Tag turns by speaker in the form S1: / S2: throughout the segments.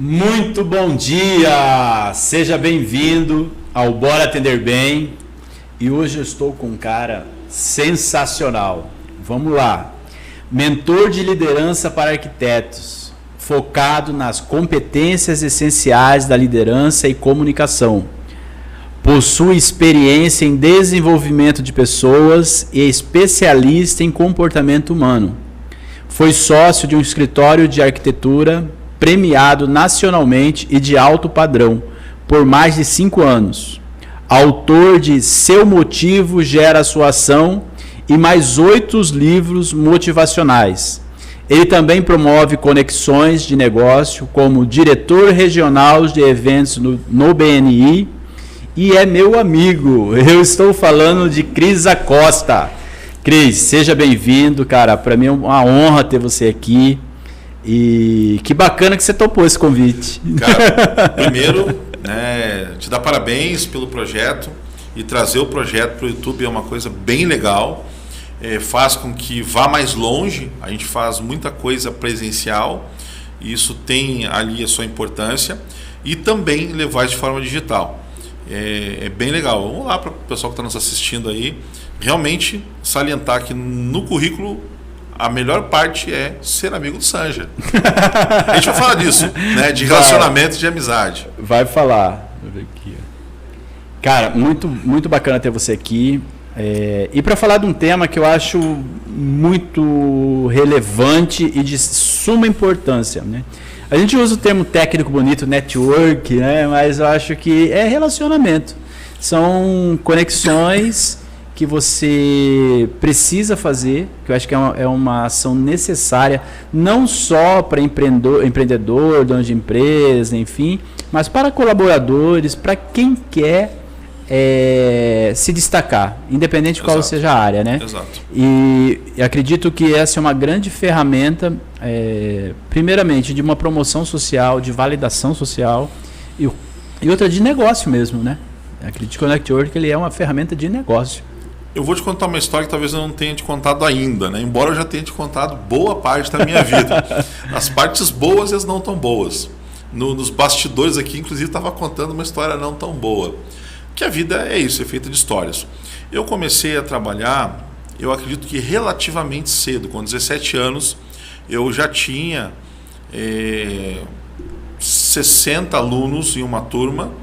S1: Muito bom dia! Seja bem-vindo ao Bora Atender Bem. E hoje eu estou com um cara sensacional. Vamos lá. Mentor de liderança para arquitetos, focado nas competências essenciais da liderança e comunicação. Possui experiência em desenvolvimento de pessoas e é especialista em comportamento humano. Foi sócio de um escritório de arquitetura premiado nacionalmente e de alto padrão por mais de 5 anos. Autor de Seu Motivo Gera Sua Ação e mais 8 livros motivacionais. Ele também promove conexões de negócio como diretor regional de eventos no BNI e é meu amigo. Eu estou falando de Cris Acosta. Cris, seja bem-vindo, cara. Para mim é uma honra ter você aqui. E que bacana que você topou esse convite.
S2: Cara, primeiro, te dar parabéns pelo projeto e trazer o projeto para o YouTube é uma coisa bem legal. Faz com que vá mais longe. A gente faz muita coisa presencial e isso tem ali a sua importância e também levar de forma digital. É bem legal. Vamos lá para o pessoal que está nos assistindo aí. Realmente salientar que no currículo a melhor parte é ser amigo do Sanja. A gente vai falar disso, né? De relacionamento e de amizade.
S1: Vai falar. Deixa eu ver aqui. Cara, muito bacana ter você aqui. E para falar de um tema que eu acho muito relevante e de suma importância, né? A gente usa o termo técnico bonito, network, né? Mas eu acho que é relacionamento. São conexões que você precisa fazer, que eu acho que é uma ação necessária, não só para empreendedor, dono de empresa, enfim, mas para colaboradores, para quem quer se destacar, independente de qual seja a área, né?
S2: Exato.
S1: E acredito que essa é uma grande ferramenta, primeiramente, de uma promoção social, de validação social e outra de negócio mesmo, né? Acredito que o Network ele é uma ferramenta de negócio.
S2: Eu vou te contar uma história que talvez eu não tenha te contado ainda, né? Embora eu já tenha te contado boa parte da minha vida. As partes boas e as não tão boas. Nos bastidores aqui, inclusive, estava contando uma história não tão boa. Que a vida é isso, é feita de histórias. Eu comecei a trabalhar, eu acredito que relativamente cedo, com 17 anos, eu já tinha 60 alunos em uma turma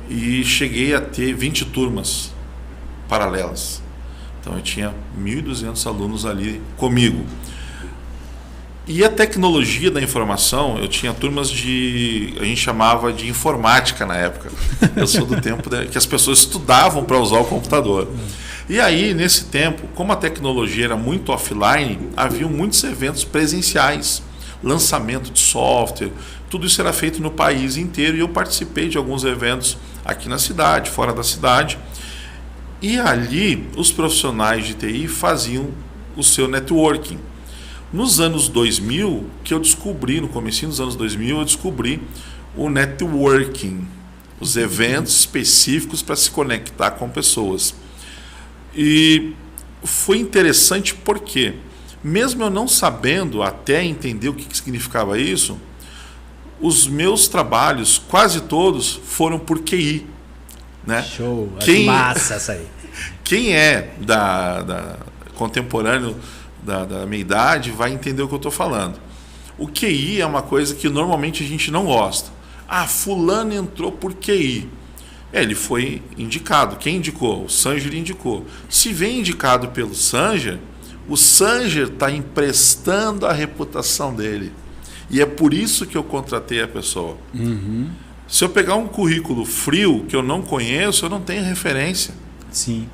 S2: e cheguei a ter 20 turmas paralelas. Então eu tinha 1.200 alunos ali comigo. E a tecnologia da informação, eu tinha turmas a gente chamava de informática na época. Eu sou do tempo que as pessoas estudavam para usar o computador. E aí, nesse tempo, como a tecnologia era muito offline, havia muitos eventos presenciais, lançamento de software, tudo isso era feito no país inteiro e eu participei de alguns eventos aqui na cidade, fora da cidade. E ali, os profissionais de TI faziam o seu networking. Nos anos 2000, que eu descobri, no comecinho dos anos 2000, eu descobri o networking, os eventos específicos para se conectar com pessoas. E foi interessante porque, mesmo eu não sabendo até entender o que significava isso, os meus trabalhos, quase todos, foram por QI. Né?
S1: Show, massa essa aí.
S2: Quem é contemporâneo da minha idade vai entender o que eu estou falando. O QI é uma coisa que normalmente a gente não gosta. Fulano entrou por QI. Ele foi indicado. Quem indicou? O Sanger indicou. Se vem indicado pelo Sanger, o Sanger está emprestando a reputação dele. E é por isso que eu contratei a pessoa.
S1: Uhum.
S2: Se eu pegar um currículo frio que eu não conheço, eu não tenho referência.
S1: Sim.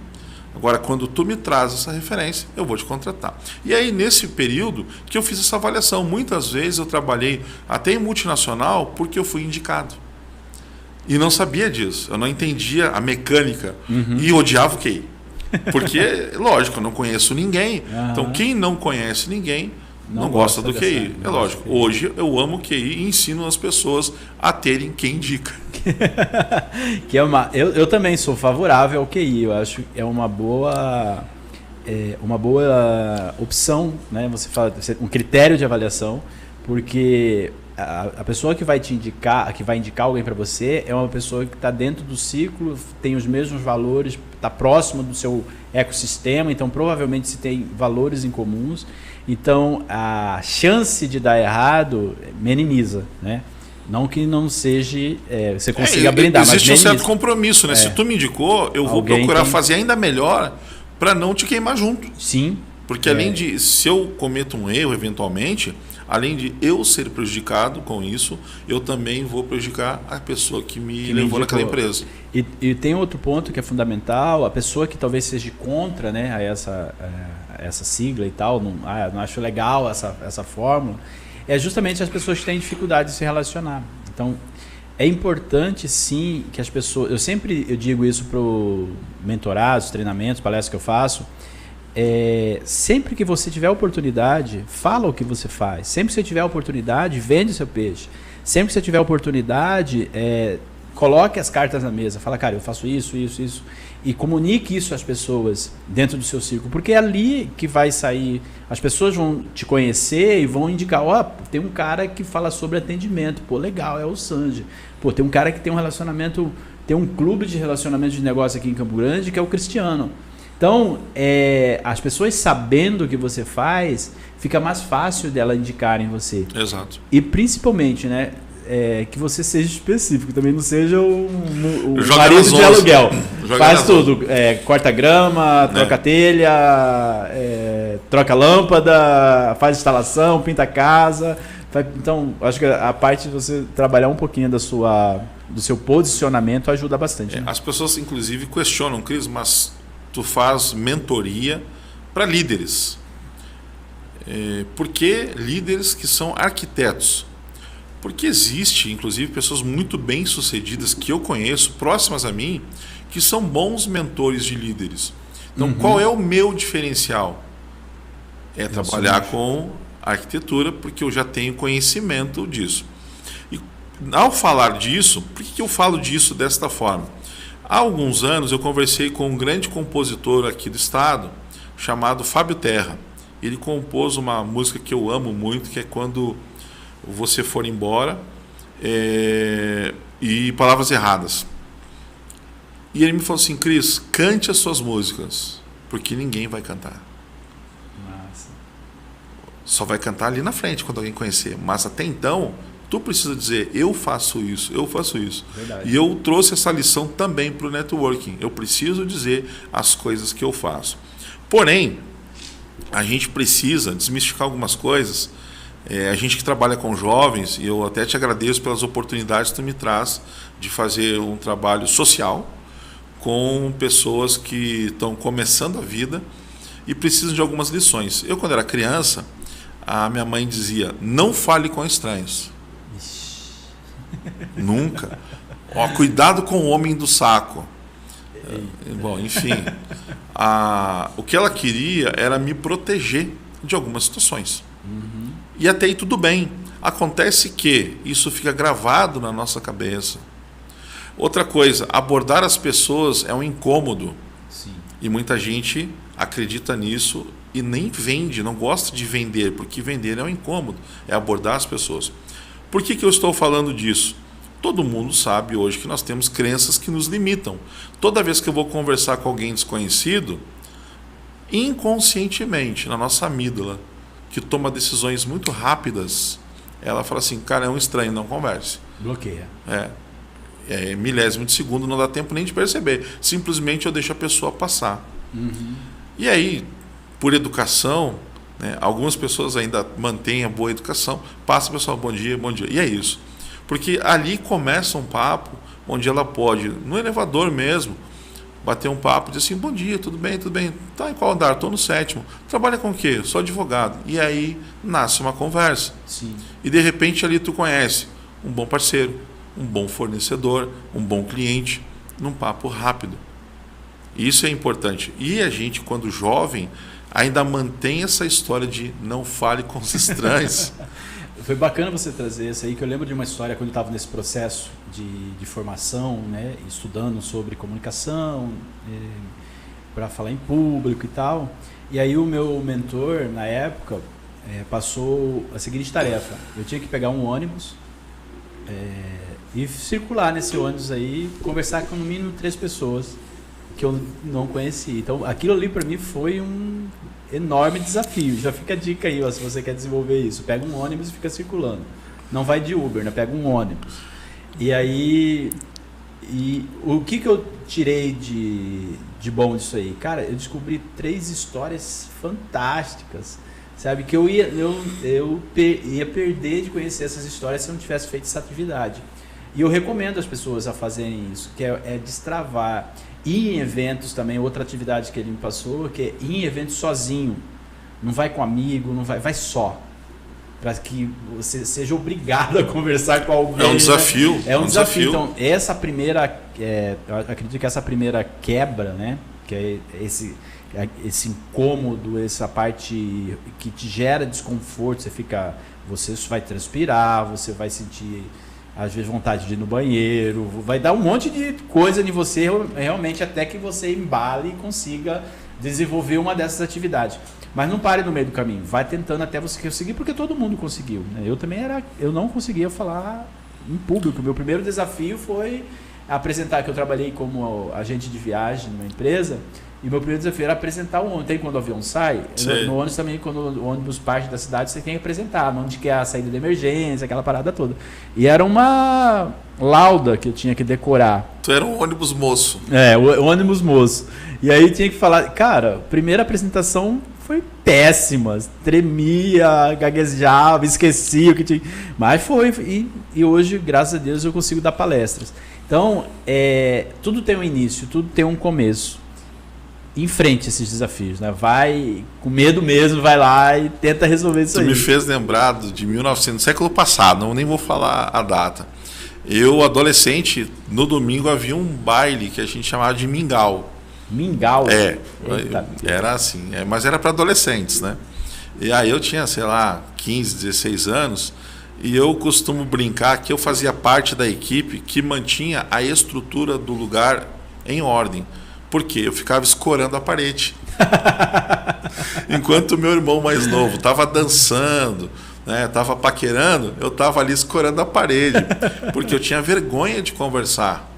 S2: Agora, quando tu me traz essa referência, eu vou te contratar. E aí, nesse período que eu fiz essa avaliação, muitas vezes eu trabalhei até em multinacional porque eu fui indicado. E não sabia disso. Eu não entendia a mecânica.
S1: Uhum.
S2: E odiava o QI. Porque, lógico, eu não conheço ninguém.
S1: Uhum.
S2: Então, quem não conhece ninguém não gosta do QI. É lógico. Hoje eu amo o QI e ensino as pessoas a terem quem indica.
S1: Que é eu também sou favorável ao QI. Eu acho que é uma boa opção, né? Você fala um critério de avaliação Porque a pessoa que vai te indicar, que vai indicar alguém para você, é uma pessoa que está dentro do ciclo, tem os mesmos valores, está próximo do seu ecossistema, então provavelmente se tem valores em comuns. Então a chance de dar errado minimiza, né? Não que não seja, você consiga brindar, mas
S2: existe um certo compromisso, né? Se tu me indicou, eu vou procurar fazer ainda melhor para não te queimar junto.
S1: Sim.
S2: Porque além de, se eu cometo um erro eventualmente, além de eu ser prejudicado com isso, eu também vou prejudicar a pessoa que me levou naquela empresa.
S1: E tem outro ponto que é fundamental, a pessoa que talvez seja contra, né, a essa sigla e tal, não acho legal essa fórmula, é justamente as pessoas que têm dificuldade de se relacionar. Então, é importante sim que as pessoas, eu digo isso para os mentorados, treinamentos, palestras que eu faço, sempre que você tiver oportunidade, fala o que você faz. Sempre que você tiver oportunidade, vende seu peixe. Sempre que você tiver oportunidade, coloque as cartas na mesa. Fala, cara, eu faço isso. E comunique isso às pessoas dentro do seu círculo. Porque é ali que vai sair. As pessoas vão te conhecer e vão indicar, tem um cara que fala sobre atendimento. Pô, legal, é o Sanji. Pô, tem um cara que tem um relacionamento, tem um clube de relacionamento de negócio aqui em Campo Grande, que é o Cristiano. Então, as pessoas sabendo o que você faz, fica mais fácil dela indicarem você.
S2: Exato.
S1: E principalmente, né, que você seja específico, também não seja o marido de aluguel. Faz tudo, corta grama, troca telha, troca lâmpada, faz instalação, pinta a casa. Então, acho que a parte de você trabalhar um pouquinho do seu posicionamento ajuda bastante. Né?
S2: As pessoas, inclusive, questionam, Cris, mas tu faz mentoria para líderes. Por que líderes que são arquitetos? Porque existe, inclusive, pessoas muito bem-sucedidas que eu conheço, próximas a mim, que são bons mentores de líderes. Então, qual é o meu diferencial? É trabalhar com arquitetura, porque eu já tenho conhecimento disso. E ao falar disso, por que eu falo disso desta forma? Há alguns anos eu conversei com um grande compositor aqui do estado, chamado Fábio Terra. Ele compôs uma música que eu amo muito, que é Quando Você For Embora, e Palavras Erradas. E ele me falou assim, Cris, cante as suas músicas, porque ninguém vai cantar.
S1: Nossa.
S2: Só vai cantar ali na frente, quando alguém conhecer. Mas até então, tu precisa dizer, eu faço isso.
S1: Verdade.
S2: E eu trouxe essa lição também para o networking. Eu preciso dizer as coisas que eu faço. Porém, a gente precisa desmistificar algumas coisas. A gente que trabalha com jovens, e eu até te agradeço pelas oportunidades que tu me traz de fazer um trabalho social com pessoas que estão começando a vida e precisam de algumas lições. Eu, quando era criança, a minha mãe dizia, não fale com estranhos. Nunca. Cuidado com o homem do saco. Bom, enfim, o que ela queria era me proteger de algumas situações. E até aí tudo bem. Acontece que isso fica gravado na nossa cabeça. Outra coisa, abordar as pessoas é um incômodo.
S1: Sim.
S2: E muita gente acredita nisso e nem vende, não gosta de vender, porque vender é um incômodo, é abordar as pessoas. Por que eu estou falando disso? Todo mundo sabe hoje que nós temos crenças que nos limitam. Toda vez que eu vou conversar com alguém desconhecido, inconscientemente, na nossa amígdala, que toma decisões muito rápidas, ela fala assim, cara, é um estranho, não converse.
S1: Bloqueia.
S2: Milésimo de segundo, não dá tempo nem de perceber. Simplesmente eu deixo a pessoa passar. E aí, por educação, né, algumas pessoas ainda mantêm a boa educação, passa a pessoa, bom dia, e é isso. Porque ali começa um papo onde ela pode, no elevador mesmo, bater um papo e dizer assim, bom dia, tudo bem? Tá, em qual andar? Estou no 7º. Trabalha com o quê? Sou advogado. E aí nasce uma conversa.
S1: Sim.
S2: E de repente ali tu conhece um bom parceiro, um bom fornecedor, um bom cliente, num papo rápido. Isso é importante. E a gente, quando jovem, ainda mantém essa história de não fale com os estranhos.
S1: Foi bacana você trazer isso aí, que eu lembro de uma história quando eu estava nesse processo de formação, né, estudando sobre comunicação, para falar em público e tal. E aí o meu mentor, na época, passou a seguinte tarefa. Eu tinha que pegar um ônibus e circular nesse ônibus aí, conversar com no mínimo 3 pessoas que eu não conhecia. Então, aquilo ali para mim foi um enorme desafio. Já fica a dica aí, ó, se você quer desenvolver isso. Pega um ônibus e fica circulando. Não vai de Uber, né? Pega um ônibus. E aí... E o que eu tirei de bom disso aí? Cara, eu descobri 3 histórias fantásticas, sabe? Que eu ia perder de conhecer essas histórias se eu não tivesse feito essa atividade. E eu recomendo as pessoas a fazerem isso, que é destravar. Ir em eventos também, outra atividade que ele me passou, que é ir em eventos sozinho. Não vai com amigo, não vai só. Para que você seja obrigado a conversar com alguém.
S2: É um desafio.
S1: Né? É um desafio. Então, essa primeira, eu acredito que essa primeira quebra, né? Que é esse incômodo, essa parte que te gera desconforto, você vai transpirar, você vai sentir às vezes vontade de ir no banheiro, vai dar um monte de coisa em você realmente até que você embale e consiga desenvolver uma dessas atividades. Mas não pare no meio do caminho, vai tentando até você conseguir, porque todo mundo conseguiu, né? Eu não conseguia falar em público. O meu primeiro desafio foi apresentar, que eu trabalhei como agente de viagem numa empresa, e o meu primeiro desafio era apresentar o ônibus. Tem quando o avião sai, no ônibus também, quando o ônibus parte da cidade, você tem que apresentar onde que é a saída de emergência, aquela parada toda. E era uma lauda que eu tinha que decorar.
S2: Tu era um ônibus moço.
S1: O ônibus moço. E aí tinha que falar, cara, primeira apresentação foi péssima, tremia, gaguejava, esquecia o que tinha. Mas foi, e hoje, graças a Deus, eu consigo dar palestras. Então, tudo tem um início, tudo tem um começo. Enfrente esses desafios, né? Vai com medo mesmo, vai lá e tenta resolver isso aí.
S2: Tu me fez lembrar de 1900, século passado, nem vou falar a data. Eu, adolescente, no domingo havia um baile que a gente chamava de mingau.
S1: Mingau?
S2: Era assim, mas era para adolescentes, né? E aí eu tinha, sei lá, 15, 16 anos, e eu costumo brincar que eu fazia parte da equipe que mantinha a estrutura do lugar em ordem. Por quê? Eu ficava escorando a parede. Enquanto o meu irmão mais novo estava dançando, né, estava paquerando, eu estava ali escorando a parede, porque eu tinha vergonha de conversar,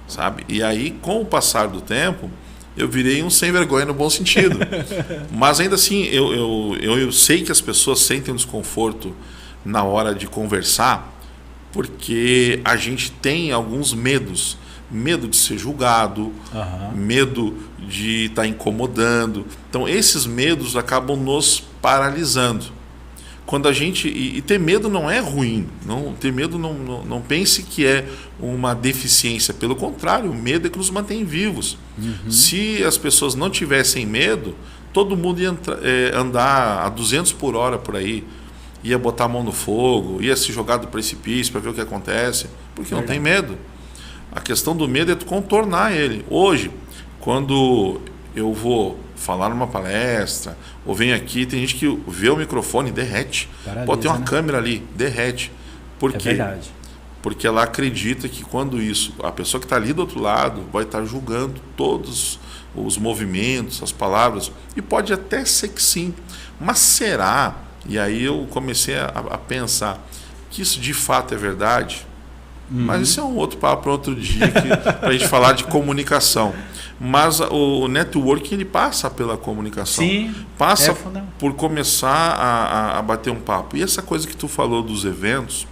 S2: sabe? E aí, com o passar do tempo, eu virei um sem vergonha no bom sentido. Mas ainda assim, eu sei que as pessoas sentem um desconforto na hora de conversar, porque a gente tem alguns medos. Medo de ser julgado, medo de estar incomodando. Então, esses medos acabam nos paralisando. Quando a gente... E ter medo não é ruim. Ter medo não pense que é uma deficiência. Pelo contrário, o medo é que nos mantém vivos. Se as pessoas não tivessem medo, todo mundo ia andar a 200 por hora por aí. Ia botar a mão no fogo, ia se jogar do precipício para ver o que acontece. Porque não tem medo. A questão do medo é tu contornar ele. Hoje, quando eu vou falar numa palestra, ou venho aqui, tem gente que vê o microfone e derrete.
S1: Paralisa,
S2: pode ter uma câmera ali, derrete. Por quê?
S1: Verdade.
S2: Porque ela acredita que quando a pessoa que está ali do outro lado vai estar julgando todos os movimentos, as palavras, e pode até ser que sim. Mas será? E aí eu comecei a pensar que isso de fato é verdade? Mas isso é um outro papo para outro dia, para a gente falar de comunicação. Mas o networking, ele passa pela comunicação.
S1: Sim,
S2: passa por começar a bater um papo. E essa coisa que tu falou dos eventos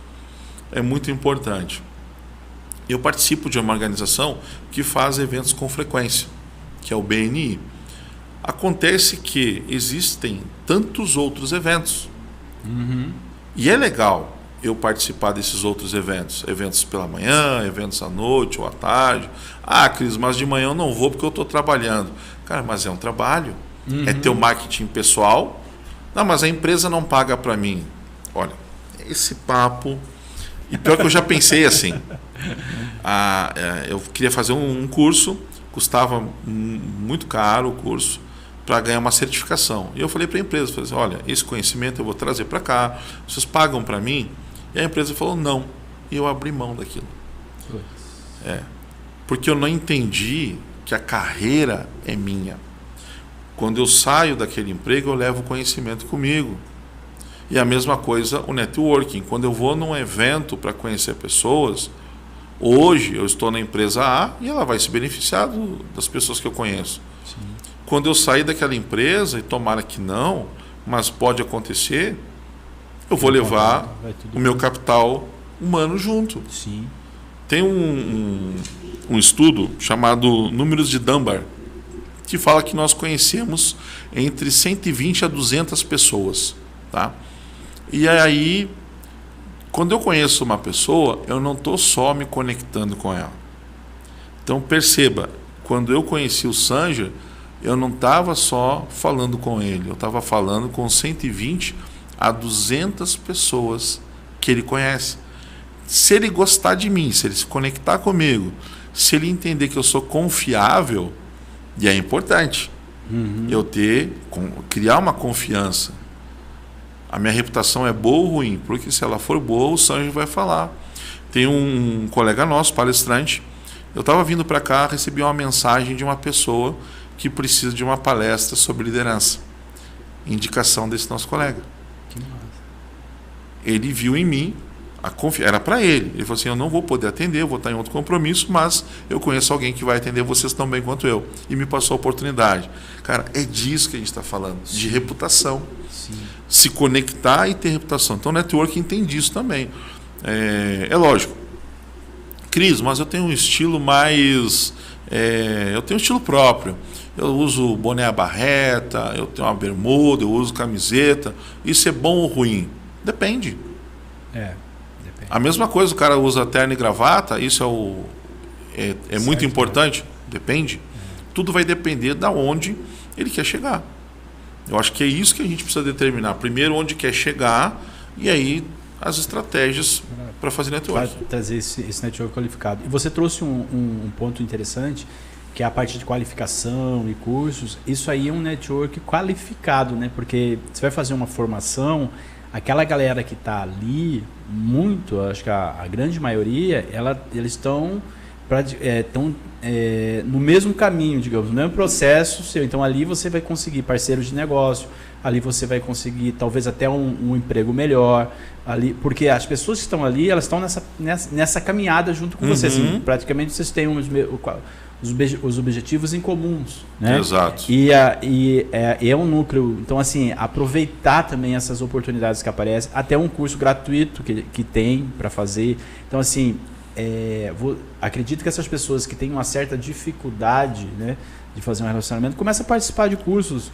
S2: é muito importante. Eu participo de uma organização que faz eventos com frequência, que é o BNI. Acontece que existem tantos outros eventos. E é legal eu participar desses outros eventos. Eventos pela manhã, eventos à noite ou à tarde. Ah, Cris, mas de manhã eu não vou porque eu estou trabalhando. Cara, mas é um trabalho. É teu marketing pessoal. Não, mas a empresa não paga para mim. Olha, esse papo... E pior que eu já pensei assim. Eu queria fazer um curso, custava muito caro o curso, para ganhar uma certificação. E eu falei para a empresa, falei assim, olha, esse conhecimento eu vou trazer para cá, vocês pagam para mim? E a empresa falou não. E eu abri mão daquilo. Porque eu não entendi que a carreira é minha. Quando eu saio daquele emprego, eu levo o conhecimento comigo. E a mesma coisa o networking. Quando eu vou num evento para conhecer pessoas, hoje eu estou na empresa A e ela vai se beneficiar das pessoas que eu conheço.
S1: Sim.
S2: Quando eu sair daquela empresa, e tomara que não, mas pode acontecer, eu vou levar o meu capital humano junto.
S1: Sim.
S2: Tem um estudo chamado Números de Dunbar, que fala que nós conhecemos entre 120 a 200 pessoas. Tá? E aí, quando eu conheço uma pessoa, eu não estou só me conectando com ela. Então perceba, quando eu conheci o Sanger, eu não estava só falando com ele, eu estava falando com 120 a 200 pessoas que ele conhece. Se ele gostar de mim, se ele se conectar comigo, se ele entender que eu sou confiável, e é importante eu criar uma confiança. A minha reputação é boa ou ruim? Porque se ela for boa, o Sanger vai falar. Tem um colega nosso, palestrante, eu estava vindo para cá, recebi uma mensagem de uma pessoa que precisa de uma palestra sobre liderança. Indicação desse nosso colega.
S1: Que massa.
S2: Ele viu em mim, era para ele. Ele falou assim, eu não vou poder atender, eu vou estar em outro compromisso, mas eu conheço alguém que vai atender vocês tão bem quanto eu. E me passou a oportunidade. Cara, é disso que a gente está falando, de reputação.
S1: Sim.
S2: Se conectar e ter reputação. Então, o networking tem disso também. É lógico. Cris, mas eu tenho um estilo mais... eu tenho um estilo próprio. Eu uso boné à barreta, eu tenho uma bermuda, eu uso camiseta. Isso é bom ou ruim? Depende.
S1: Depende.
S2: A mesma coisa, o cara usa terno e gravata, isso é muito importante? Depende. Tudo vai depender de onde ele quer chegar. Eu acho que é isso que a gente precisa determinar. Primeiro, onde quer chegar, e aí as estratégias para fazer network.
S1: Para trazer esse network qualificado. E você trouxe um ponto interessante, que é a parte de qualificação e cursos. Isso aí é um network qualificado, né? Porque você vai fazer uma formação, aquela galera que está ali, acho que a grande maioria, eles estão no mesmo caminho, digamos, no mesmo processo seu. Então ali você vai conseguir parceiros de negócio, ali você vai conseguir talvez até um emprego melhor, ali, porque as pessoas que estão ali, elas estão nessa caminhada junto com você. Assim, praticamente vocês têm os objetivos em comuns, né?
S2: Exato.
S1: E é um núcleo. Então, assim, aproveitar também essas oportunidades que aparecem, até um curso gratuito que tem para fazer. Então, assim, acredito que essas pessoas que têm uma certa dificuldade, né, de fazer um relacionamento, comecem a participar de cursos.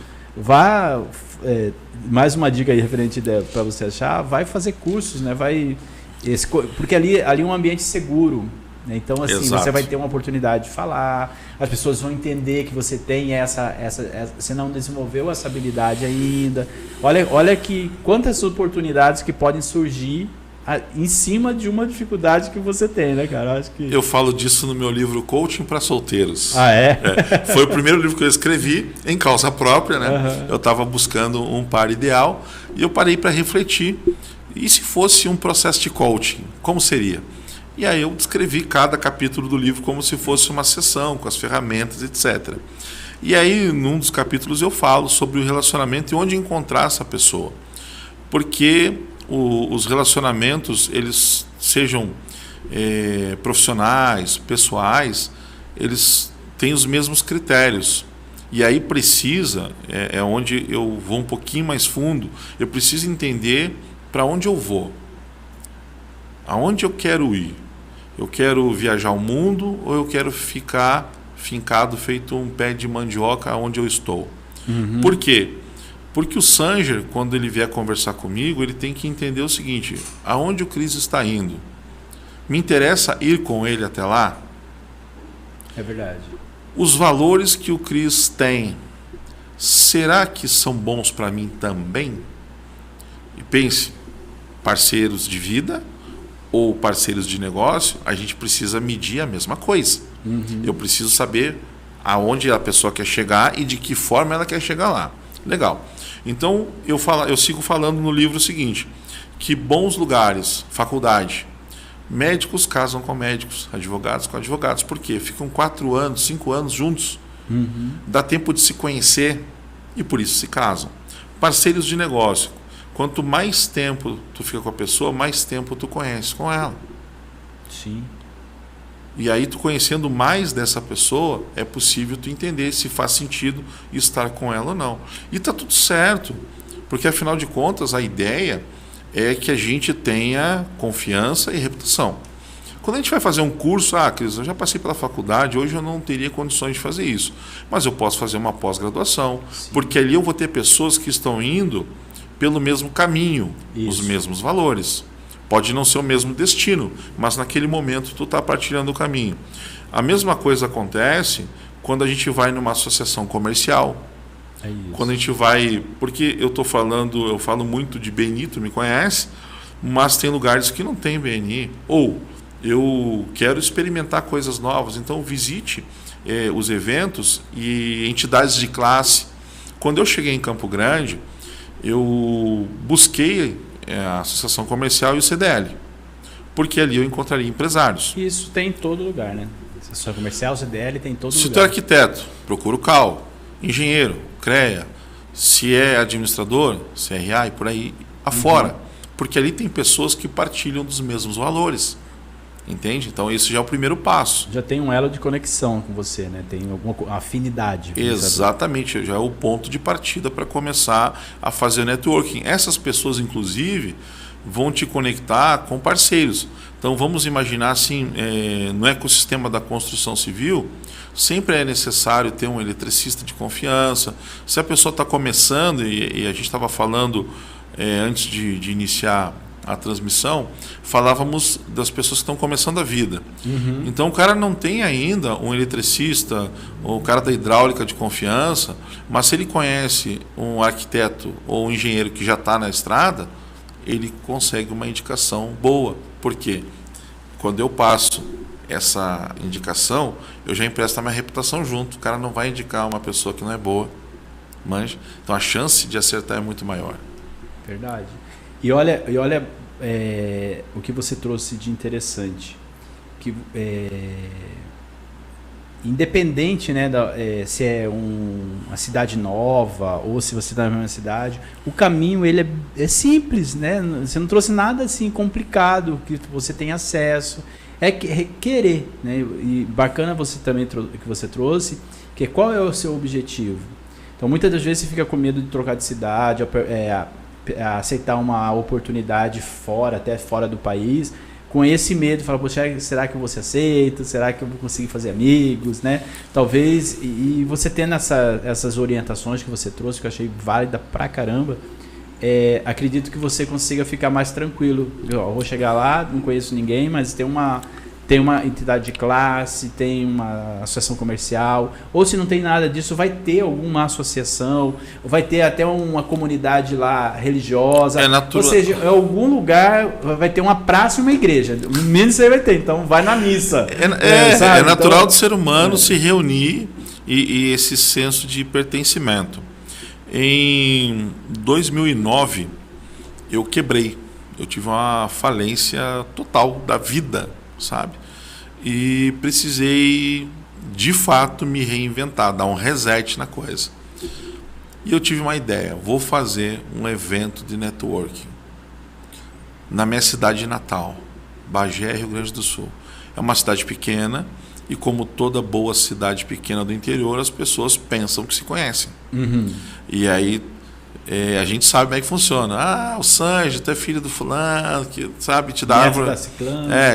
S1: Mais uma dica aí referente para você achar, vai fazer cursos, né? Porque ali é um ambiente seguro. Então, assim,
S2: Exato.
S1: Você vai ter uma oportunidade de falar, as pessoas vão entender que você tem você não desenvolveu essa habilidade ainda. Olha que quantas oportunidades que podem surgir em cima de uma dificuldade que você tem, né, cara?
S2: Eu falo disso no meu livro Coaching para Solteiros.
S1: Ah, é?
S2: Foi o primeiro livro que eu escrevi em causa própria, né?
S1: Uhum.
S2: Eu estava buscando um par ideal e eu parei para refletir. E se fosse um processo de coaching, como seria? E aí eu descrevi cada capítulo do livro como se fosse uma sessão, com as ferramentas, etc. E aí, num dos capítulos, eu falo sobre o relacionamento e onde encontrar essa pessoa. Porque os relacionamentos, eles sejam profissionais, pessoais, eles têm os mesmos critérios. E aí precisa, onde eu vou um pouquinho mais fundo, eu preciso entender para onde eu vou. Aonde eu quero ir? Eu quero viajar o mundo ou eu quero ficar fincado, feito um pé de mandioca onde eu estou?
S1: Uhum.
S2: Por quê? Porque o Sanger, quando ele vier conversar comigo, ele tem que entender o seguinte: aonde o Cris está indo? Me interessa ir com ele até lá?
S1: É verdade.
S2: Os valores que o Cris tem, será que são bons para mim também? E pense, parceiros de vida ou parceiros de negócio, a gente precisa medir a mesma coisa.
S1: Uhum.
S2: Eu preciso saber aonde a pessoa quer chegar e de que forma ela quer chegar lá. Legal. Então, eu sigo falando no livro o seguinte, que bons lugares, faculdade, médicos casam com médicos, advogados com advogados. Por quê? Ficam 4 anos, 5 anos juntos. Uhum. Dá tempo de se conhecer e por isso se casam. Parceiros de negócio. Quanto mais tempo tu fica com a pessoa, mais tempo tu conhece com ela.
S1: Sim.
S2: E aí tu conhecendo mais dessa pessoa, é possível tu entender se faz sentido estar com ela ou não. E tá tudo certo, porque afinal de contas a ideia é que a gente tenha confiança e reputação. Quando a gente vai fazer um curso, Cris, eu já passei pela faculdade, hoje eu não teria condições de fazer isso, mas eu posso fazer uma pós-graduação, porque ali eu vou ter pessoas que estão indo pelo mesmo caminho, os mesmos valores. Pode não ser o mesmo destino, mas naquele momento tu está partilhando o caminho. A mesma coisa acontece quando a gente vai numa associação comercial.
S1: É isso.
S2: Quando a gente vai... Porque eu falo muito de BNI, tu me conhece, mas tem lugares que não tem BNI. Ou eu quero experimentar coisas novas, então visite os eventos e entidades de classe. Quando eu cheguei em Campo Grande, eu busquei a Associação Comercial e o CDL, porque ali eu encontraria empresários.
S1: Isso tem em todo lugar, né? Associação Comercial, o CDL tem em todo lugar.
S2: Se tu é arquiteto, procura o CAL, engenheiro, CREA, se é administrador, CRA e por aí afora, porque ali tem pessoas que partilham dos mesmos valores. Entende? Então, esse já é o primeiro passo.
S1: Já tem um elo de conexão com você, né? Tem alguma afinidade.
S2: Exatamente, já é o ponto de partida para começar a fazer networking. Essas pessoas, inclusive, vão te conectar com parceiros. Então, vamos imaginar assim, no ecossistema da construção civil, sempre é necessário ter um eletricista de confiança. Se a pessoa está começando, e a gente estava falando antes de iniciar a transmissão, falávamos das pessoas que estão começando a vida. Então o cara não tem ainda um eletricista ou o cara da hidráulica de confiança, mas se ele conhece um arquiteto ou um engenheiro que já está na estrada, ele consegue uma indicação boa. Por quê? Quando eu passo essa indicação, eu já empresto a minha reputação junto. O cara não vai indicar uma pessoa que não é boa. Manja? Então a chance de acertar é muito maior.
S1: Verdade. E olha o que você trouxe de interessante, que independente, né, se é uma cidade nova ou se você está na mesma cidade, o caminho ele é simples, né? Você não trouxe nada assim complicado que você tem acesso, é querer, né? E bacana você também que você trouxe, que qual é o seu objetivo. Então muitas das vezes você fica com medo de trocar de cidade, aceitar uma oportunidade até fora do país, com esse medo, fala, poxa, será que eu vou ser aceito? Será que eu vou conseguir fazer amigos, né? Talvez, e você tendo essas orientações que você trouxe, que eu achei válida pra caramba, acredito que você consiga ficar mais tranquilo. Eu vou chegar lá, não conheço ninguém, mas tem uma entidade de classe, tem uma associação comercial, ou se não tem nada disso, vai ter alguma associação, vai ter até uma comunidade lá religiosa, ou seja, em algum lugar vai ter uma praça e uma igreja, menos você vai ter, então vai na missa.
S2: É natural do ser humano se reunir e esse senso de pertencimento. Em 2009, eu quebrei, eu tive uma falência total da vida, sabe? E precisei de fato me reinventar, dar um reset na coisa. E eu tive uma ideia, vou fazer um evento de networking na minha cidade natal, Bagé, Rio Grande do Sul. É uma cidade pequena e, como toda boa cidade pequena do interior, as pessoas pensam que se conhecem. E aí a gente sabe como é que funciona. O Sanji, tu é filho do fulano, que sabe, te dá árvore,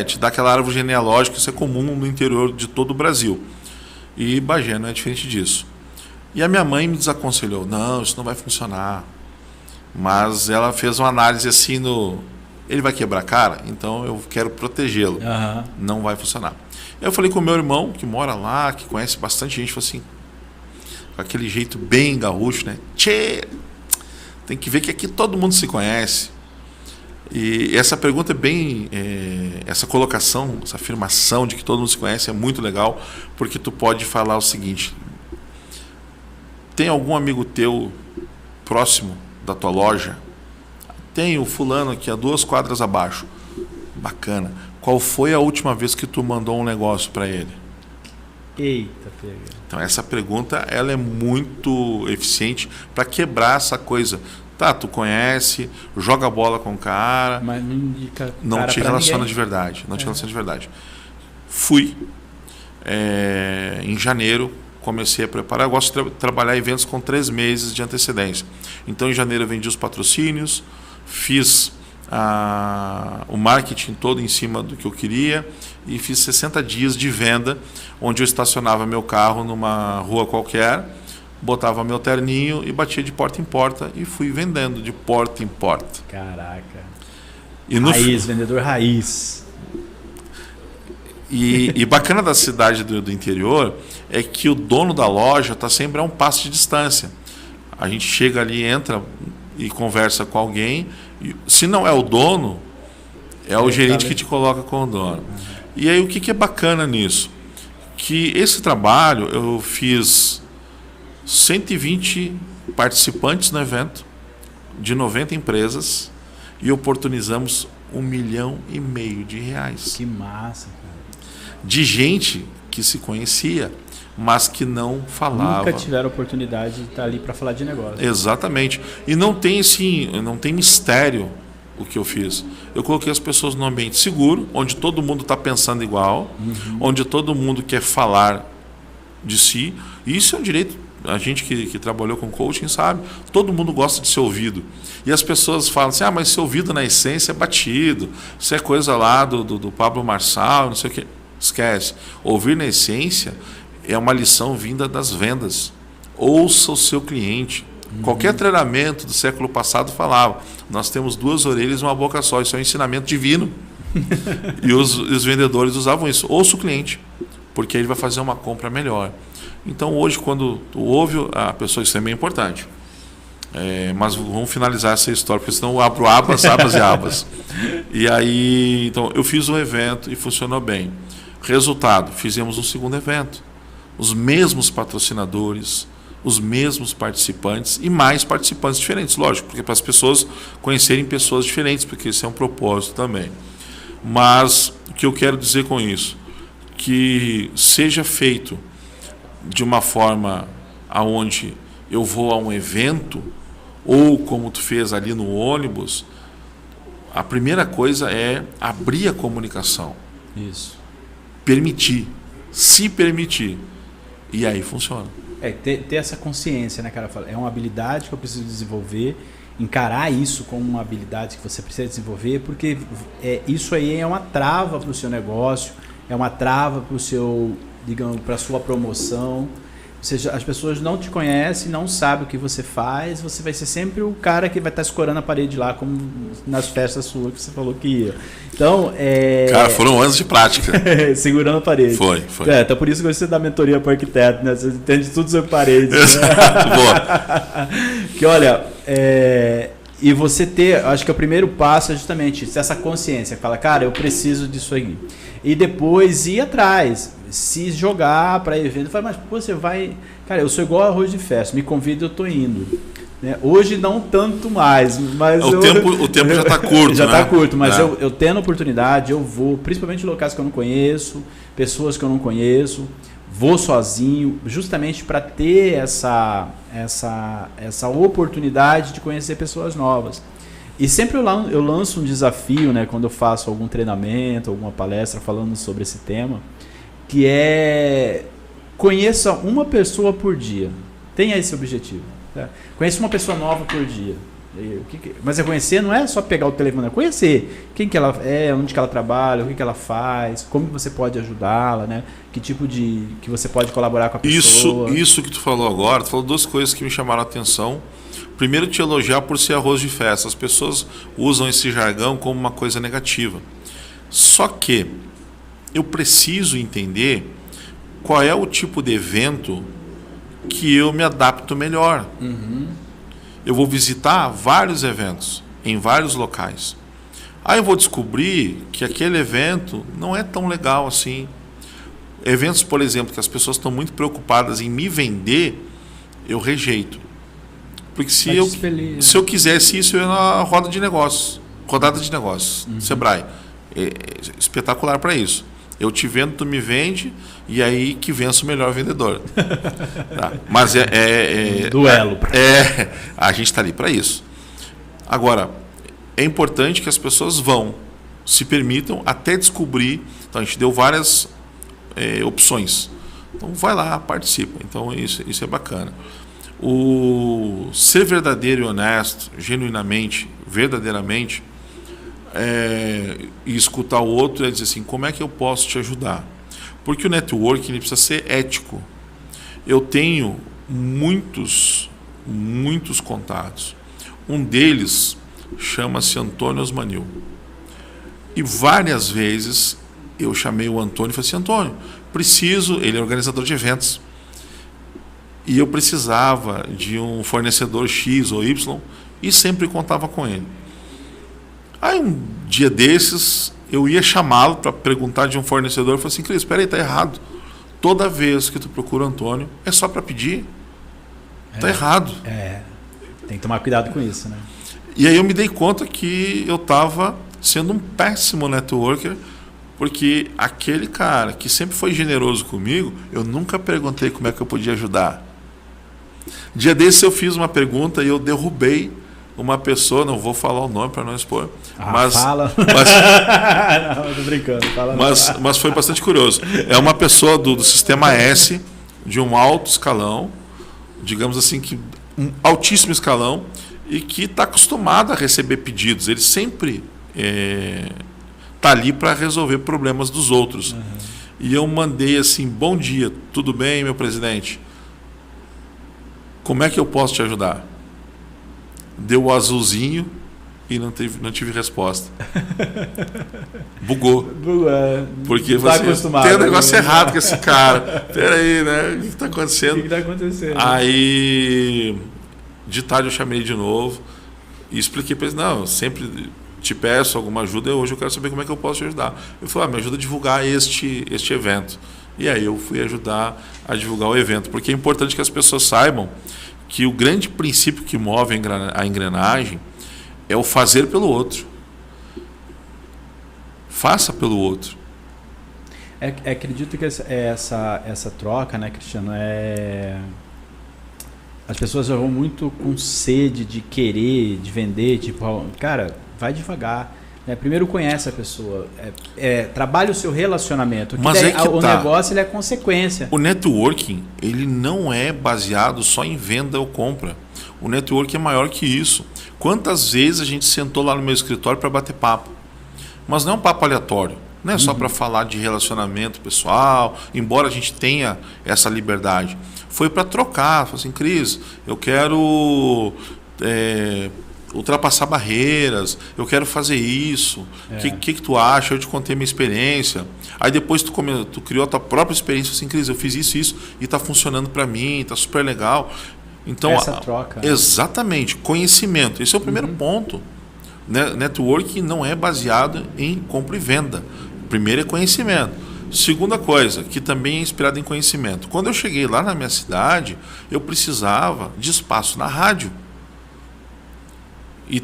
S2: te dá aquela árvore genealógica, isso é comum no interior de todo o Brasil. E Bagé não é diferente disso. E a minha mãe me desaconselhou, não, isso não vai funcionar. Mas ela fez uma análise assim ele vai quebrar a cara, então eu quero protegê-lo. Não vai funcionar. Eu falei com o meu irmão, que mora lá, que conhece bastante gente, falou assim, com aquele jeito bem gaúcho, né? Tchê! Tem que ver que aqui todo mundo se conhece. E essa pergunta essa colocação, essa afirmação de que todo mundo se conhece é muito legal, porque tu pode falar o seguinte: tem algum amigo teu próximo da tua loja? Tem o fulano aqui a 2 quadras abaixo. Bacana. Qual foi a última vez que tu mandou um negócio para ele?
S1: Eita, pega.
S2: Então essa pergunta ela é muito eficiente para quebrar essa coisa. Tá, tu conhece, joga bola com o cara.
S1: Mas não indica
S2: não
S1: cara
S2: te
S1: pra
S2: relaciona
S1: ninguém.
S2: de verdade. Não te relaciona de verdade. Fui. Em janeiro, comecei a preparar. Eu gosto de trabalhar eventos com 3 meses de antecedência. Então, em janeiro, eu vendi os patrocínios, fiz o marketing todo em cima do que eu queria e fiz 60 dias de venda, onde eu estacionava meu carro numa rua qualquer, botava meu terninho e batia de porta em porta e fui vendendo de porta em porta.
S1: Caraca.
S2: E
S1: Raiz, vendedor raiz.
S2: E bacana da cidade do interior é que o dono da loja está sempre a um passo de distância. A gente chega ali, entra e conversa com alguém. E, se não é o dono, é o gerente que te coloca com o dono. E aí o que é bacana nisso? Que esse trabalho eu fiz 120 participantes no evento, de 90 empresas, e oportunizamos R$1,5 milhão de reais.
S1: Que massa, cara.
S2: De gente que se conhecia, mas que não falava.
S1: Nunca tiveram oportunidade de estar ali para falar de negócio.
S2: Exatamente. E não tem assim, não tem mistério o que eu fiz. Eu coloquei as pessoas num ambiente seguro, onde todo mundo está pensando igual, onde todo mundo quer falar de si. E isso é um direito. A gente que trabalhou com coaching sabe, todo mundo gosta de ser ouvido. E as pessoas falam assim, mas ser ouvido na essência é batido, isso é coisa lá do Pablo Marçal, não sei o que. Esquece. Ouvir na essência é uma lição vinda das vendas. Ouça o seu cliente. Qualquer treinamento do século passado falava, nós temos 2 orelhas e uma boca só, isso é um ensinamento divino. E os vendedores usavam isso. Ouça o cliente, porque ele vai fazer uma compra melhor. Então hoje, quando tu ouve a pessoa, isso é bem importante. Mas vamos finalizar essa história, porque senão eu abro abas e abas. E aí, então, eu fiz um evento e funcionou bem. Resultado, fizemos um segundo evento. Os mesmos patrocinadores, os mesmos participantes e mais participantes diferentes, lógico, porque para as pessoas conhecerem pessoas diferentes, porque esse é um propósito também. Mas o que eu quero dizer com isso? Que seja feito de uma forma aonde eu vou a um evento, ou como tu fez ali no ônibus, a primeira coisa é abrir a comunicação.
S1: Isso.
S2: Permitir. Se permitir. E aí funciona.
S1: Ter essa consciência, né, cara? É uma habilidade que eu preciso desenvolver, encarar isso como uma habilidade que você precisa desenvolver, porque isso aí é uma trava para o seu negócio, é uma trava para o seu, digamos, para a sua promoção. Ou seja, as pessoas não te conhecem, não sabem o que você faz, você vai ser sempre o cara que vai estar escorando a parede lá, como nas festas suas que você falou que ia. Então,
S2: Cara, foram anos de prática.
S1: segurando a parede.
S2: Foi.
S1: Então por isso que você dá mentoria para arquiteto, né? Você entende tudo sobre parede.
S2: Exato,
S1: né?
S2: boa.
S1: Que olha, e você ter, acho que o primeiro passo é justamente isso, essa consciência, fala, cara, eu preciso disso aí. E depois ir atrás, se jogar para evento, fala, mas pô, você vai, cara, eu sou igual arroz de festa, me convida, eu tô indo. Né? Hoje não tanto mais, mas
S2: o tempo já está curto,
S1: já
S2: né?
S1: está curto, mas eu tendo oportunidade, eu vou, principalmente em locais que eu não conheço, pessoas que eu não conheço, vou sozinho, justamente para ter essa oportunidade de conhecer pessoas novas. E sempre eu lanço um desafio, né, quando eu faço algum treinamento, alguma palestra falando sobre esse tema, que é conheça uma pessoa por dia. Tenha esse objetivo. Tá? Conheça uma pessoa nova por dia. Mas é conhecer, não é só pegar o telefone, é conhecer quem que ela é, onde que ela trabalha, o que ela faz, como você pode ajudá-la, né? Que tipo de que você pode colaborar com a pessoa.
S2: Isso que tu falou agora, tu falou 2 coisas que me chamaram a atenção. Primeiro, te elogiar por ser arroz de festa. As pessoas usam esse jargão como uma coisa negativa. Só que eu preciso entender qual é o tipo de evento que eu me adapto melhor. Eu vou visitar vários eventos em vários locais. Aí eu vou descobrir que aquele evento não é tão legal assim. Eventos, por exemplo, que as pessoas estão muito preocupadas em me vender, eu rejeito. Porque se eu quisesse isso, eu ia na rodada de negócios, Sebrae. É espetacular para isso. Eu te vendo, tu me vende, e aí que vença o melhor vendedor. Tá? Mas
S1: duelo.
S2: A gente está ali para isso. Agora, é importante que as pessoas se permitam até descobrir. Então, a gente deu várias opções. Então, vai lá, participa. Então, isso é bacana. O ser verdadeiro e honesto, genuinamente, verdadeiramente, e escutar o outro é dizer assim, como é que eu posso te ajudar? Porque o networking ele precisa ser ético. Eu tenho muitos contatos. Um deles chama-se Antônio Osmanil. E várias vezes eu chamei o Antônio e falei assim, Antônio, ele é organizador de eventos. E eu precisava de um fornecedor X ou Y e sempre contava com ele. Aí um dia desses eu ia chamá-lo para perguntar de um fornecedor. Eu falei assim, Cris, espera aí, está errado. Toda vez que tu procura o Antônio é só para pedir. Está errado.
S1: Tem que tomar cuidado com isso, né?
S2: E aí eu me dei conta que eu estava sendo um péssimo networker, porque aquele cara que sempre foi generoso comigo, eu nunca perguntei como é que eu podia ajudar. Dia desses eu fiz uma pergunta e eu derrubei uma pessoa, não vou falar o nome para não expor,
S1: fala. Não, tô brincando. Fala
S2: mas foi bastante curioso. É uma pessoa do sistema S, de um alto escalão, digamos assim, que um altíssimo escalão, e que está acostumado a receber pedidos. Ele sempre está ali para resolver problemas dos outros. Uhum. E eu mandei assim, bom dia, tudo bem, meu presidente? Como é que eu posso te ajudar? Deu o azulzinho e não tive resposta. Bugou. Porque
S1: tá
S2: você tem um negócio errado com esse cara. Peraí, né? O que está acontecendo?
S1: O que está acontecendo?
S2: Aí, de tarde eu chamei de novo e expliquei para ele, não, eu sempre te peço alguma ajuda e hoje eu quero saber como é que eu posso te ajudar. Eu falei, me ajuda a divulgar este evento. E aí eu fui ajudar a divulgar o evento, porque é importante que as pessoas saibam que o grande princípio que move a engrenagem é o fazer pelo outro. Faça pelo outro.
S1: Acredito que essa troca, né, Cristiano, as pessoas já vão muito com sede de querer, de vender, tipo, cara, vai devagar. Primeiro conhece a pessoa, trabalha o seu relacionamento.
S2: Mas
S1: o negócio ele é consequência.
S2: O networking ele não é baseado só em venda ou compra. O networking é maior que isso. Quantas vezes a gente sentou lá no meu escritório para bater papo? Mas não é um papo aleatório. Não é só para falar de relacionamento pessoal, embora a gente tenha essa liberdade. Foi para trocar. Falei assim, Cris, eu quero ultrapassar barreiras, eu quero fazer isso. O que tu acha? Eu te contei minha experiência. Aí depois tu criou a tua própria experiência, assim, Cris, eu fiz isso e está funcionando para mim, está super legal. Então,
S1: essa troca.
S2: Exatamente, conhecimento. Esse é o primeiro ponto. Networking não é baseado em compra e venda. Primeiro é conhecimento. Segunda coisa, que também é inspirado em conhecimento. Quando eu cheguei lá na minha cidade, eu precisava de espaço na rádio. E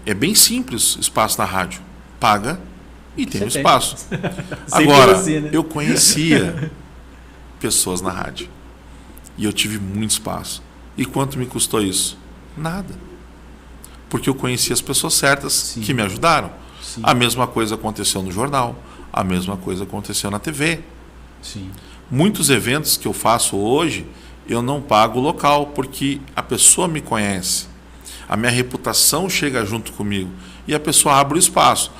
S2: é bem simples espaço na rádio. Paga e tem o espaço. Agora, assim, né? Eu conhecia pessoas na rádio. E eu tive muito espaço. E quanto me custou isso? Nada. Porque eu conhecia as pessoas certas que me ajudaram. Sim. A mesma coisa aconteceu no jornal. A mesma coisa aconteceu na TV.
S1: Sim.
S2: Muitos eventos que eu faço hoje, eu não pago o local, porque a pessoa me conhece. A minha reputação chega junto comigo. E a pessoa abre o espaço.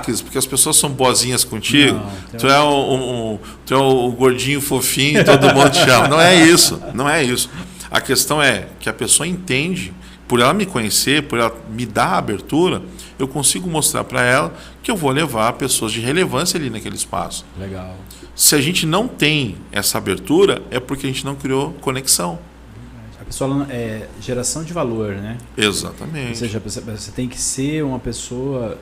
S2: Cris, porque as pessoas são boazinhas contigo. Não, tu é o gordinho fofinho, todo mundo te chama. Não é isso. Não é isso. A questão é que a pessoa entende, por ela me conhecer, por ela me dar a abertura, eu consigo mostrar para ela que eu vou levar pessoas de relevância ali naquele espaço.
S1: Legal.
S2: Se a gente não tem essa abertura, é porque a gente não criou conexão.
S1: A pessoa geração de valor, né?
S2: Exatamente.
S1: Ou seja, você tem que ser uma pessoa...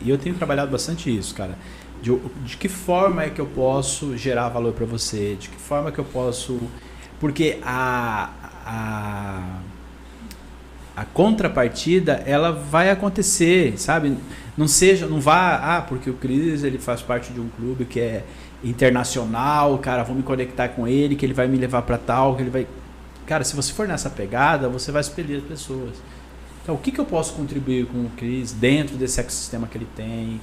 S1: e eu tenho trabalhado bastante isso, cara. De que forma é que eu posso gerar valor para você? De que forma que eu posso... Porque a contrapartida, ela vai acontecer, sabe? Não vá, porque o Cris ele faz parte de um clube que é internacional, cara, vou me conectar com ele, que ele vai me levar para tal, que ele vai... Cara, se você for nessa pegada, você vai expelir as pessoas. Então, o que eu posso contribuir com o Cris dentro desse ecossistema que ele tem?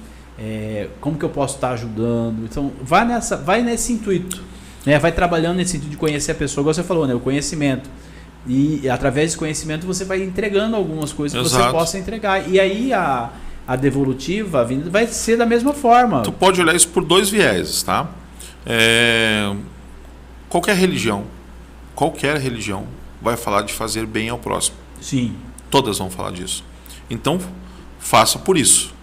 S1: Como que eu posso estar ajudando? Então, vai nesse intuito, né? Vai trabalhando nesse sentido de conhecer a pessoa, igual você falou, né? O conhecimento. E através desse conhecimento você vai entregando algumas coisas que você possa entregar. E aí a devolutiva vai ser da mesma forma.
S2: Tu pode olhar isso por 2 vieses, tá? Qualquer religião vai falar de fazer bem ao próximo.
S1: Sim.
S2: Todas vão falar disso. Então, faça por isso.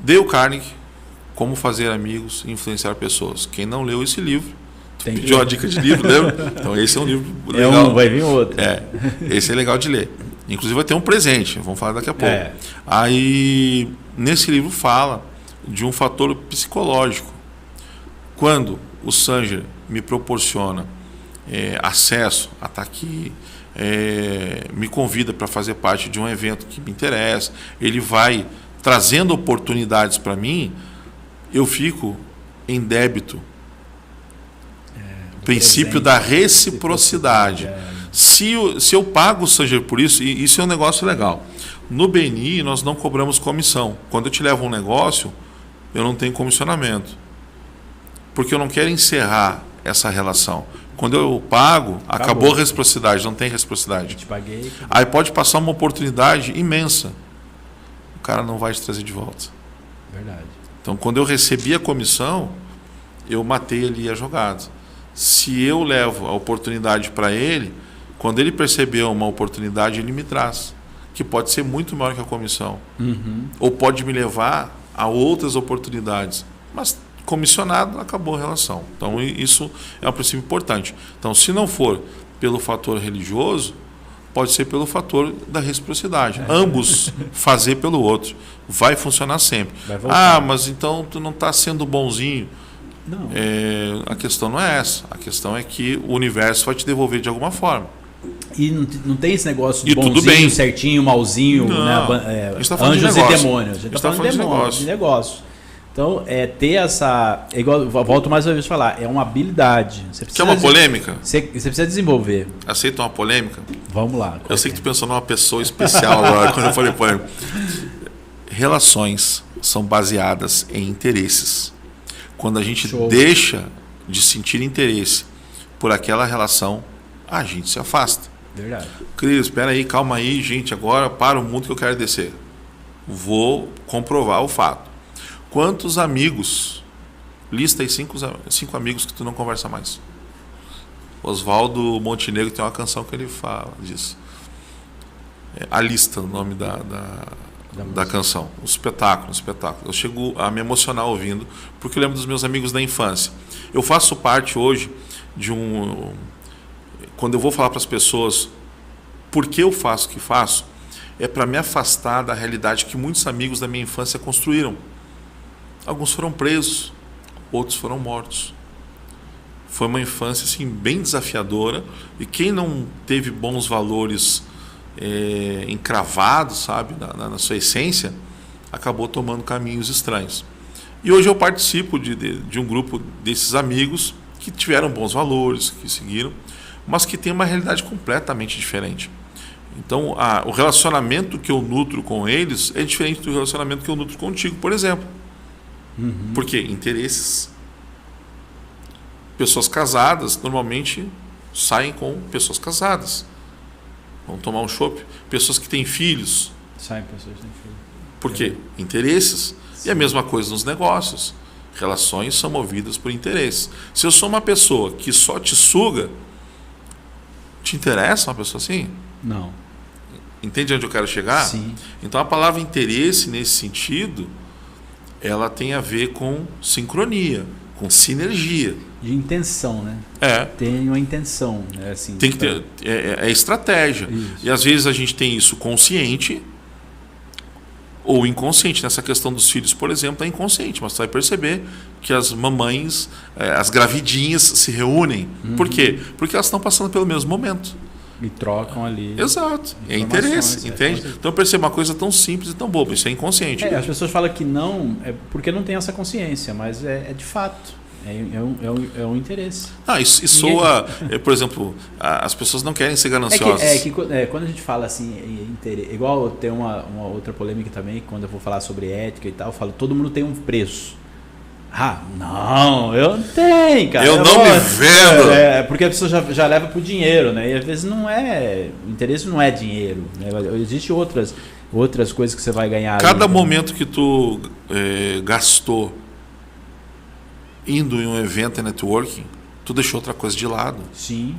S2: Dale Carnegie, Como Fazer Amigos e Influenciar Pessoas. Quem não leu esse livro, pediu uma dica de livro, lembra? Então esse é um livro legal.
S1: Vai vir outro.
S2: Esse é legal de ler. Inclusive vai ter um presente, vamos falar daqui a pouco. Aí, nesse livro fala de um fator psicológico. Quando o Sanger me proporciona acesso a estar aqui, me convida para fazer parte de um evento que me interessa, ele vai trazendo oportunidades para mim, eu fico em débito. Princípio da reciprocidade. Se eu pago o Sanger por isso, e isso é um negócio legal. No BNI nós não cobramos comissão. Quando eu te levo um negócio, eu não tenho comissionamento. Porque eu não quero encerrar essa relação. Quando eu pago, acabou a reciprocidade, não tem reciprocidade.
S1: Te paguei.
S2: Aí pode passar uma oportunidade imensa. O cara não vai te trazer de volta.
S1: Verdade.
S2: Então, quando eu recebi a comissão, eu matei ali a jogada. Se eu levo a oportunidade para ele, quando ele percebeu uma oportunidade, ele me traz. Que pode ser muito maior que a comissão. Ou pode me levar a outras oportunidades. Mas comissionado, acabou a relação. Então, isso é um princípio importante. Então, se não for pelo fator religioso, pode ser pelo fator da reciprocidade. Ambos fazer pelo outro. Vai funcionar sempre. Mas então tu não está sendo bonzinho.
S1: Não.
S2: A questão não é essa. A questão é que o universo vai te devolver de alguma forma.
S1: E não tem esse negócio de
S2: e
S1: bonzinho,
S2: tudo bem.
S1: Certinho, malzinho,
S2: não.
S1: Né?
S2: A gente tá falando
S1: anjos
S2: de
S1: e demônios. A gente está falando de negócio. Então, ter essa... igual, volto mais uma vez a falar, é uma habilidade.
S2: Quer uma polêmica?
S1: Você precisa desenvolver.
S2: Aceita uma polêmica?
S1: Vamos lá.
S2: Eu sei que tu pensou numa pessoa especial agora, quando eu falei polêmica. Relações são baseadas em interesses. Quando a gente deixa de sentir interesse por aquela relação, a gente se afasta.
S1: Verdade.
S2: Cris, espera aí, calma aí, gente, agora para o mundo que eu quero descer. Vou comprovar o fato. Quantos amigos? Lista aí 5 amigos que tu não conversa mais. Oswaldo Montenegro tem uma canção que ele fala disso. A Lista, o nome da canção. O espetáculo. Eu chego a me emocionar ouvindo, porque eu lembro dos meus amigos da infância. Eu faço parte hoje de quando eu vou falar para as pessoas por que eu faço o que faço, é para me afastar da realidade que muitos amigos da minha infância construíram. Alguns foram presos, outros foram mortos. Foi uma infância assim, bem desafiadora, e quem não teve bons valores encravados, sabe, na sua essência, acabou tomando caminhos estranhos. E hoje eu participo de um grupo desses amigos que tiveram bons valores, que seguiram, mas que tem uma realidade completamente diferente. Então, o relacionamento que eu nutro com eles é diferente do relacionamento que eu nutro contigo, por exemplo. Por quê? Interesses. Pessoas casadas normalmente saem com pessoas casadas. Vão tomar um chopp. Pessoas que têm filhos.
S1: Saem pessoas que têm filhos.
S2: Por quê? Interesses. E a mesma coisa nos negócios. Relações são movidas por interesses. Se eu sou uma pessoa que só te suga, te interessa uma pessoa assim?
S1: Não.
S2: Entende onde eu quero chegar?
S1: Sim.
S2: Então a palavra interesse, nesse sentido, ela tem a ver com sincronia, com sinergia.
S1: De intenção, né? Tem uma intenção. Né? Assim,
S2: tem que ter, é estratégia.
S1: Isso.
S2: E às vezes a gente tem isso consciente ou inconsciente. Nessa questão dos filhos, por exemplo, é inconsciente, mas você vai perceber que as mamães, as gravidinhas se reúnem. Por quê? Porque elas estão passando pelo mesmo momento.
S1: E trocam ali.
S2: Exato. É interesse, entende? Então perceba uma coisa tão simples e tão boba. Isso é inconsciente.
S1: As pessoas falam que não, é porque não tem essa consciência, mas é de fato. É um interesse.
S2: Ah, isso soa, por exemplo, as pessoas não querem ser gananciosas.
S1: Quando a gente fala assim, igual tem uma outra polêmica também, quando eu vou falar sobre ética e tal, eu falo, todo mundo tem um preço. Ah, não, eu não tenho, cara.
S2: Eu não me vendo.
S1: Porque a pessoa já leva pro dinheiro, né? E às vezes não é. O interesse não é dinheiro. Né? Existem outras coisas que você vai ganhar.
S2: Cada
S1: ali,
S2: momento que tu gastou indo em um evento de networking, tu deixou outra coisa de lado.
S1: Sim.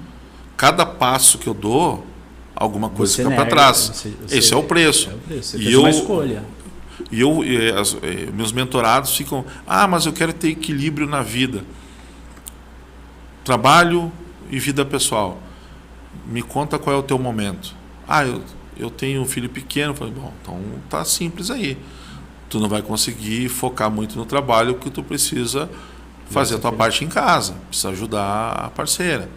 S2: Cada passo que eu dou, alguma coisa
S1: Você
S2: fica para trás. Esse é o preço.
S1: Você fez uma escolha.
S2: E meus mentorados ficam, mas eu quero ter equilíbrio na vida. Trabalho e vida pessoal. Me conta qual é o teu momento. Eu tenho um filho pequeno. Falei, bom, então tá simples aí. Tu não vai conseguir focar muito no trabalho porque tu precisa fazer a tua parte em casa. Precisa ajudar a parceira.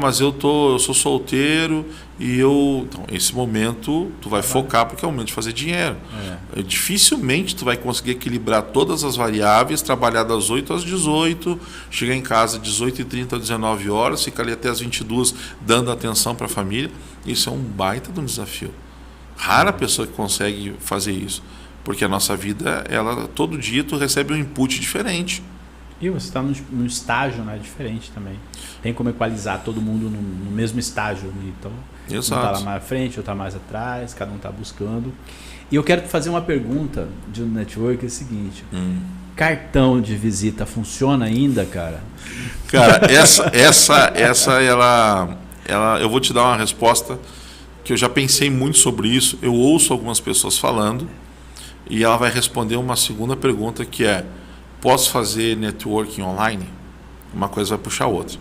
S2: Mas eu sou solteiro e então, esse momento tu vai focar porque é o momento de fazer dinheiro. Dificilmente tu vai conseguir equilibrar todas as variáveis, trabalhar das 8 às 18, chegar em casa 18h30 às 19 horas, ficar ali até às 22 dando atenção para a família. Isso é um baita de um desafio. Rara pessoa que consegue fazer isso, porque a nossa vida, todo dia tu recebe um input diferente.
S1: E você está num estágio, né, diferente também. Tem como equalizar todo mundo no mesmo estágio. Então,
S2: exato.
S1: Um está lá mais à frente, outro está mais atrás, cada um está buscando. E eu quero fazer uma pergunta de um network, é o seguinte. Cartão de visita funciona ainda, cara?
S2: Cara, eu vou te dar uma resposta que eu já pensei muito sobre isso. Eu ouço algumas pessoas falando e ela vai responder uma segunda pergunta que é: posso fazer networking online? Uma coisa vai puxar a outra.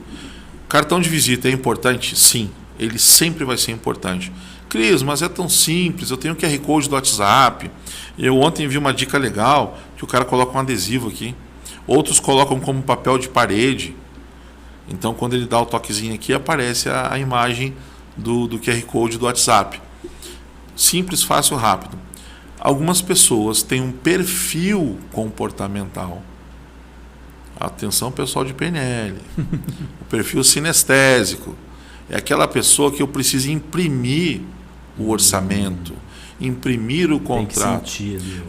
S2: Cartão de visita é importante? Sim, ele sempre vai ser importante. Cris, mas é tão simples, eu tenho o QR Code do WhatsApp. Eu ontem vi uma dica legal, que o cara coloca um adesivo aqui. Outros colocam como papel de parede. Então, quando ele dá o toquezinho aqui, aparece a imagem do QR Code do WhatsApp. Simples, fácil, rápido. Algumas pessoas têm um perfil comportamental. Atenção, pessoal de PNL. O perfil sinestésico. É aquela pessoa que eu preciso imprimir o orçamento, imprimir o contrato.
S1: Tem sentido.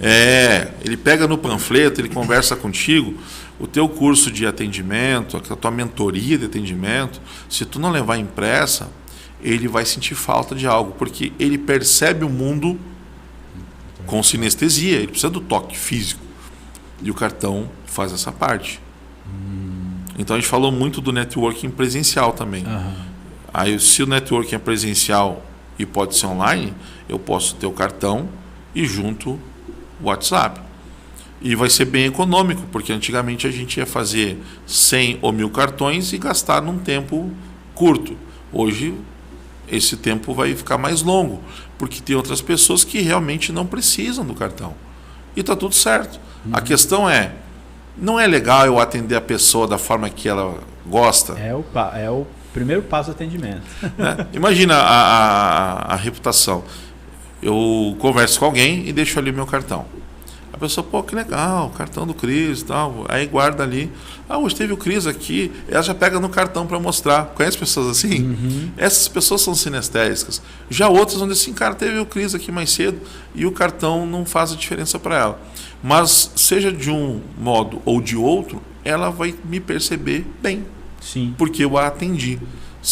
S2: Ele pega no panfleto, ele conversa contigo. O teu curso de atendimento, a tua mentoria de atendimento, se tu não levar impressa, ele vai sentir falta de algo, porque ele percebe o mundo com sinestesia, ele precisa do toque físico. E o cartão faz essa parte. Então a gente falou muito do networking presencial também. Aí, se o networking é presencial e pode ser online, eu posso ter o cartão e junto o WhatsApp. E vai ser bem econômico, porque antigamente a gente ia fazer 100 ou 1000 cartões e gastar num tempo curto. Hoje esse tempo vai ficar mais longo, porque tem outras pessoas que realmente não precisam do cartão. E está tudo certo. A questão não é legal eu atender a pessoa da forma que ela gosta?
S1: É o primeiro passo do atendimento.
S2: Imagina a reputação. Eu converso com alguém e deixo ali o meu cartão. A pessoa, pô, que legal, cartão do Cris e tal. Aí guarda ali. Hoje teve o Cris aqui. Ela já pega no cartão para mostrar. Conhece pessoas assim? Essas pessoas são sinestésicas. Já outras onde assim, cara, teve o Cris aqui mais cedo e o cartão não faz a diferença para ela. Mas seja de um modo ou de outro, ela vai me perceber bem.
S1: Sim.
S2: Porque eu a atendi.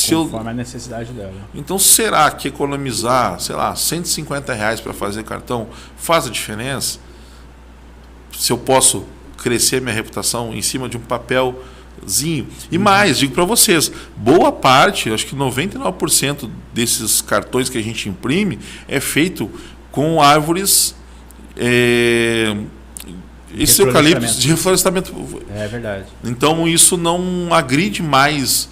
S1: Conforme a necessidade dela.
S2: Então, será que economizar, sei lá, R$150 para fazer cartão faz a diferença? Se eu posso crescer minha reputação em cima de um papelzinho. E mais, digo para vocês, boa parte, acho que 99% desses cartões que a gente imprime é feito com árvores esse eucalipto de reflorestamento.
S1: É verdade.
S2: Então isso não agride mais,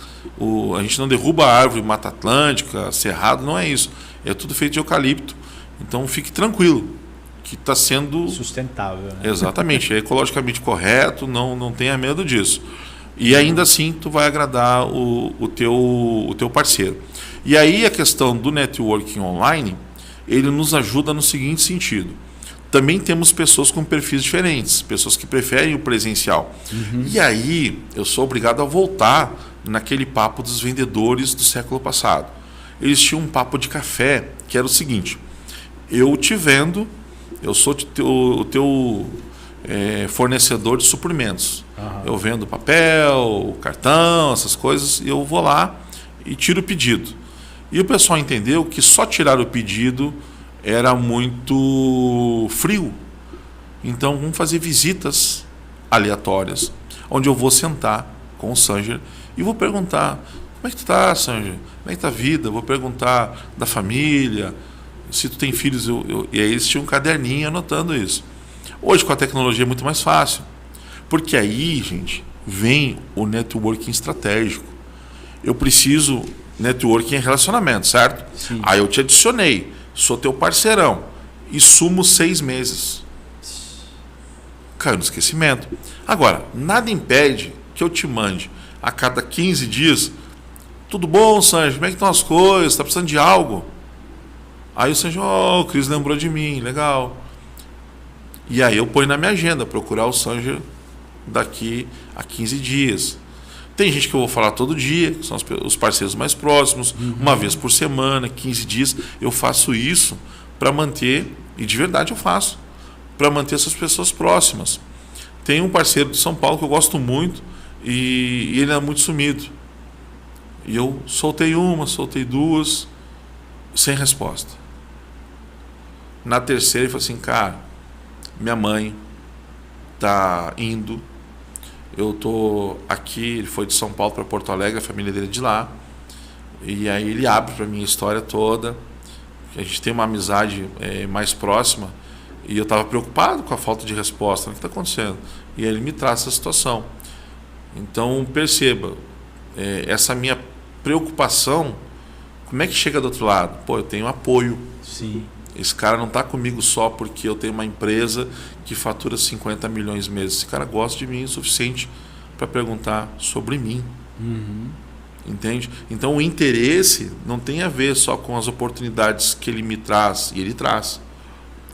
S2: a gente não derruba a árvore, Mata Atlântica, Cerrado, não é isso. É tudo feito de eucalipto. Então fique tranquilo, que está sendo
S1: sustentável. Né?
S2: Exatamente, é ecologicamente correto, não tenha medo disso. E ainda assim tu vai agradar o teu parceiro. E aí a questão do networking online, ele nos ajuda no seguinte sentido. Também temos pessoas com perfis diferentes, pessoas que preferem o presencial. E aí eu sou obrigado a voltar naquele papo dos vendedores do século passado. Eles tinham um papo de café, que era o seguinte: eu te vendo, eu sou o teu fornecedor de suprimentos. Eu vendo papel, cartão, essas coisas, e eu vou lá e tiro o pedido. E o pessoal entendeu que só tirar o pedido era muito frio. Então vamos fazer visitas aleatórias, onde eu vou sentar com o Sanger e vou perguntar: como é que tu tá, Sanger? Como é que tá a vida? Vou perguntar da família, se tu tem filhos. E aí eles tinham um caderninho anotando isso. Hoje com a tecnologia é muito mais fácil, porque aí, gente, vem o networking estratégico. Eu preciso... Networking é relacionamento, certo?
S1: Sim.
S2: Aí eu te adicionei, sou teu parceirão e sumo 6 meses. Caiu no esquecimento. Agora, nada impede que eu te mande a cada 15 dias: tudo bom, Sanji? Como é que estão as coisas? Está precisando de algo? Aí o Sanji: o Cris lembrou de mim, legal. E aí eu ponho na minha agenda procurar o Sanji daqui a 15 dias. Tem gente que eu vou falar todo dia, que são os parceiros mais próximos, uma vez por semana, 15 dias. Eu faço isso para manter, e de verdade eu faço, para manter essas pessoas próximas. Tem um parceiro de São Paulo que eu gosto muito e ele é muito sumido. E eu soltei duas, sem resposta. Na terceira ele falou assim: cara, minha mãe tá indo, eu tô aqui. Ele foi de São Paulo para Porto Alegre, a família dele é de lá. E aí ele abre para mim a história toda. A gente tem uma amizade mais próxima. E eu estava preocupado com a falta de resposta. O que está acontecendo? E aí ele me traz essa situação. Então perceba, essa minha preocupação, como é que chega do outro lado? Pô, eu tenho apoio.
S1: Sim.
S2: Esse cara não está comigo só porque eu tenho uma empresa que fatura 50 milhões mês. Esse cara gosta de mim o suficiente para perguntar sobre mim. Entende? Então o interesse não tem a ver só com as oportunidades que ele me traz, e ele traz,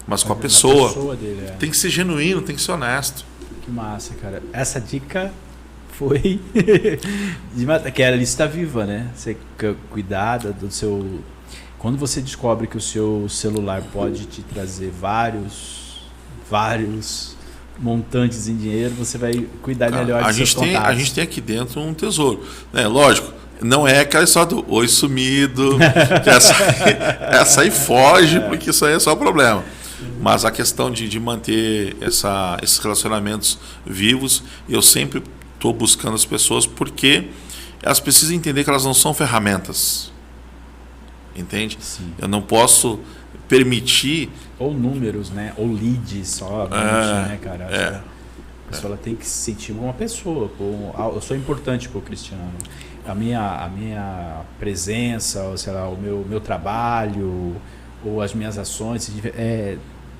S2: mas com a pessoa.
S1: Pessoa dele,
S2: Tem que ser genuíno, tem que ser honesto.
S1: Que massa, cara. Essa dica foi que a lista viva, né? Você cuidar do seu... Quando você descobre que o seu celular pode te trazer vários montantes em dinheiro, você vai cuidar melhor dos seus contatos.
S2: A gente tem aqui dentro um tesouro, né? Lógico, não é aquela história do oi sumido, que essa aí foge, porque isso aí é só problema. Mas a questão de manter esses relacionamentos vivos, eu sempre estou buscando as pessoas, porque elas precisam entender que elas não são ferramentas. Entende?
S1: Sim.
S2: Eu não posso permitir...
S1: Ou números, né? Ou leads só, né, cara? A pessoa ela tem que se sentir uma pessoa. Eu sou importante para o Cristiano. A minha presença, ou sei lá, o meu trabalho, ou as minhas ações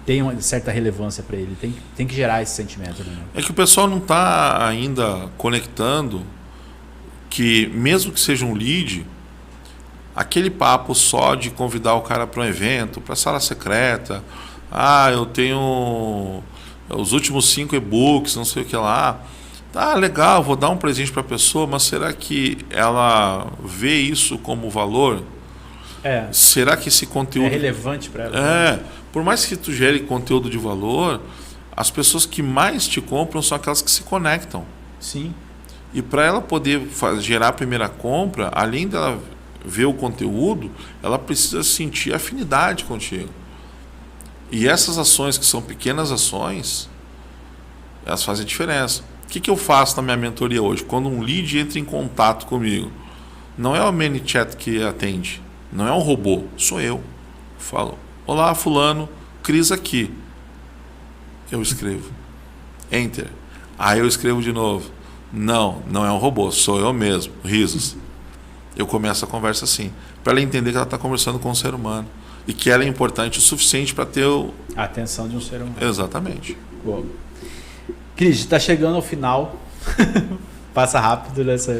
S1: tem uma certa relevância para ele. Tem que gerar esse sentimento. Né?
S2: É que o pessoal não está ainda conectando que, mesmo que seja um lead, aquele papo só de convidar o cara para um evento, para a sala secreta, eu tenho os últimos 5 e-books, não sei o que lá, legal, vou dar um presente para a pessoa, mas será que ela vê isso como valor? Será que esse conteúdo...
S1: É relevante para ela?
S2: Por mais que tu gere conteúdo de valor, as pessoas que mais te compram são aquelas que se conectam.
S1: Sim.
S2: E para ela poder gerar a primeira compra, além dela ver o conteúdo, ela precisa sentir afinidade contigo. E essas ações, que são pequenas ações, elas fazem diferença. O que eu faço na minha mentoria hoje? Quando um lead entra em contato comigo, não é o ManyChat que atende, não é um robô, sou eu. Falo: olá fulano, Cris aqui. Eu escrevo Enter. Aí eu escrevo de novo: não é um robô, sou eu mesmo. Risos. Eu começo a conversa assim, para ela entender que ela está conversando com um ser humano e que ela é importante o suficiente para ter
S1: a atenção de um ser humano.
S2: Exatamente.
S1: Bom, Cris, está chegando ao final. Passa rápido nessa.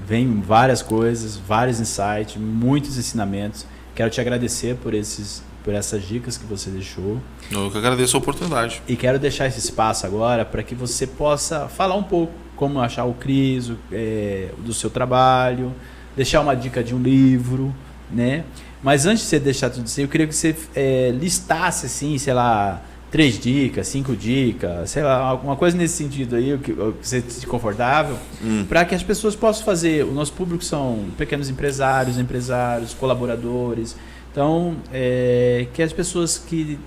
S1: Vem várias coisas, vários insights, muitos ensinamentos. Quero te agradecer por esses por essas dicas que você deixou.
S2: Eu que agradeço a oportunidade.
S1: E quero deixar esse espaço agora para que você possa falar um pouco como achar o Cris, do seu trabalho, deixar uma dica de um livro, né? Mas antes de você deixar tudo isso, eu queria que você listasse, assim, sei lá, 3 dicas, 5 dicas, sei lá, alguma coisa nesse sentido aí, que você se sente confortável, para que as pessoas possam fazer. O nosso público são pequenos empresários, colaboradores. Então, que as pessoas que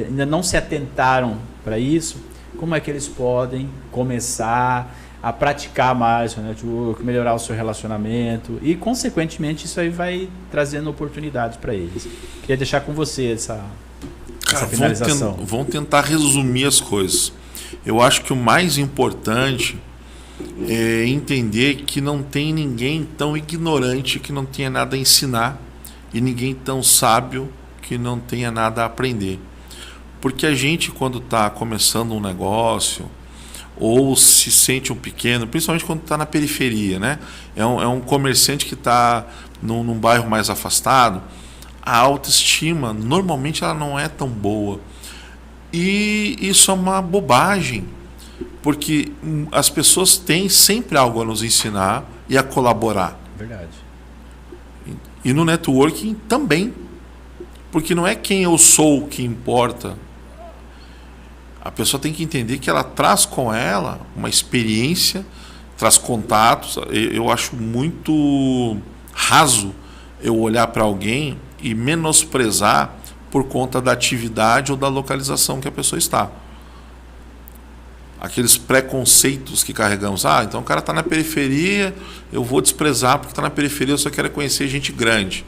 S1: ainda não se atentaram para isso, como é que eles podem começar a praticar mais o network, melhorar o seu relacionamento e, consequentemente, isso aí vai trazendo oportunidades para eles. Queria deixar com você essa finalização.
S2: Vamos tentar resumir as coisas. Eu acho que o mais importante é entender que não tem ninguém tão ignorante que não tenha nada a ensinar e ninguém tão sábio que não tenha nada a aprender. Porque a gente, quando está começando um negócio ou se sente um pequeno, principalmente quando está na periferia, né? É um comerciante que está num bairro mais afastado, a autoestima normalmente ela não é tão boa. E isso é uma bobagem, porque as pessoas têm sempre algo a nos ensinar e a colaborar.
S1: Verdade.
S2: E no networking também, porque não é quem eu sou que importa. A pessoa tem que entender que ela traz com ela uma experiência, traz contatos. Eu acho muito raso eu olhar para alguém e menosprezar por conta da atividade ou da localização que a pessoa está. Aqueles preconceitos que carregamos. Então o cara está na periferia, eu vou desprezar porque está na periferia, eu só quero conhecer gente grande.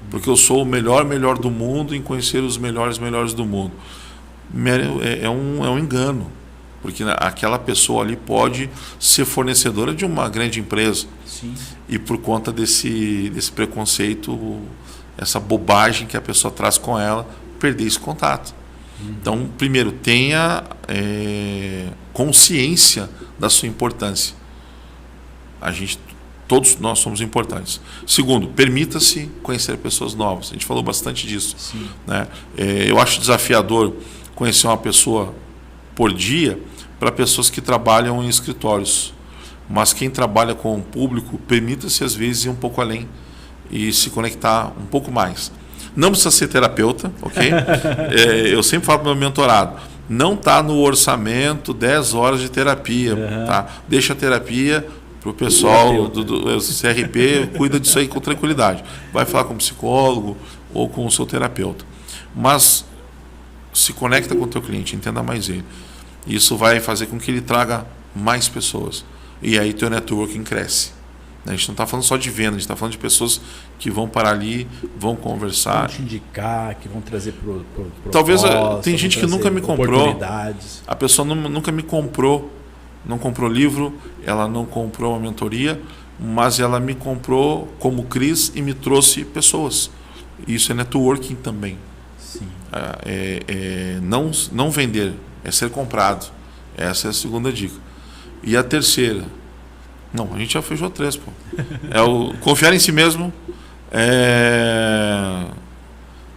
S2: Porque eu sou o melhor do mundo em conhecer os melhores do mundo. É um engano, porque aquela pessoa ali pode ser fornecedora de uma grande empresa.
S1: Sim.
S2: E por conta desse preconceito, essa bobagem que a pessoa traz com ela, perder esse contato. Então, primeiro, tenha consciência da sua importância. Todos nós somos importantes. Segundo, permita-se conhecer pessoas novas. A gente falou bastante disso. Né? Eu acho desafiador conhecer uma pessoa por dia para pessoas que trabalham em escritórios. Mas quem trabalha com o público, permita-se às vezes ir um pouco além e se conectar um pouco mais. Não precisa ser terapeuta, ok? Eu sempre falo para o meu mentorado, não está no orçamento 10 horas de terapia. Tá? Deixa a terapia para o pessoal do CRP, cuida disso aí com tranquilidade. Vai falar com um psicólogo ou com o seu terapeuta. Mas se conecta com o teu cliente, entenda mais ele. Isso vai fazer com que ele traga mais pessoas. E aí teu networking cresce. A gente não está falando só de venda, a gente está falando de pessoas que vão para ali, vão conversar.
S1: Vão te indicar, que vão trazer
S2: Talvez tem gente que nunca me comprou.
S1: A
S2: pessoa nunca me comprou, não comprou livro, ela não comprou uma mentoria, mas ela me comprou como Cris e me trouxe pessoas. Isso é networking também.
S1: Sim.
S2: Não vender, é ser comprado. Essa é a segunda dica. E a terceira, a gente já fechou 3, pô. É o confiar em si mesmo,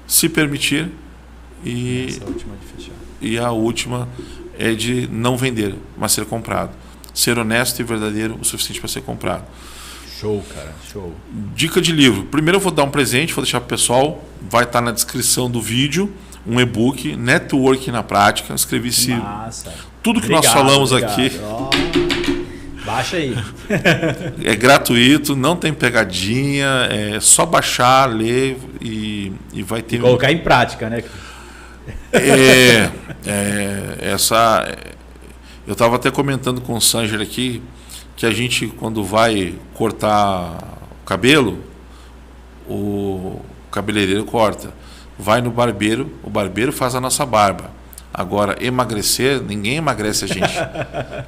S2: se permitir
S1: Essa é a última de fechar.
S2: E a última é de não vender, mas ser comprado. Ser honesto e verdadeiro o suficiente para ser comprado.
S1: Show, cara, show.
S2: Dica de livro. Primeiro eu vou dar um presente, vou deixar para o pessoal. Vai estar na descrição do vídeo um e-book, Networking na Prática. Escrevi-se tudo que nós falamos aqui.
S1: Baixa aí.
S2: É gratuito, não tem pegadinha, é só baixar, ler e vai ter...
S1: Colocar em prática, né?
S2: Eu estava até comentando com o Sanger aqui que a gente, quando vai cortar o cabelo, o cabeleireiro corta. Vai no barbeiro, o barbeiro faz a nossa barba. Agora, emagrecer, ninguém emagrece a gente.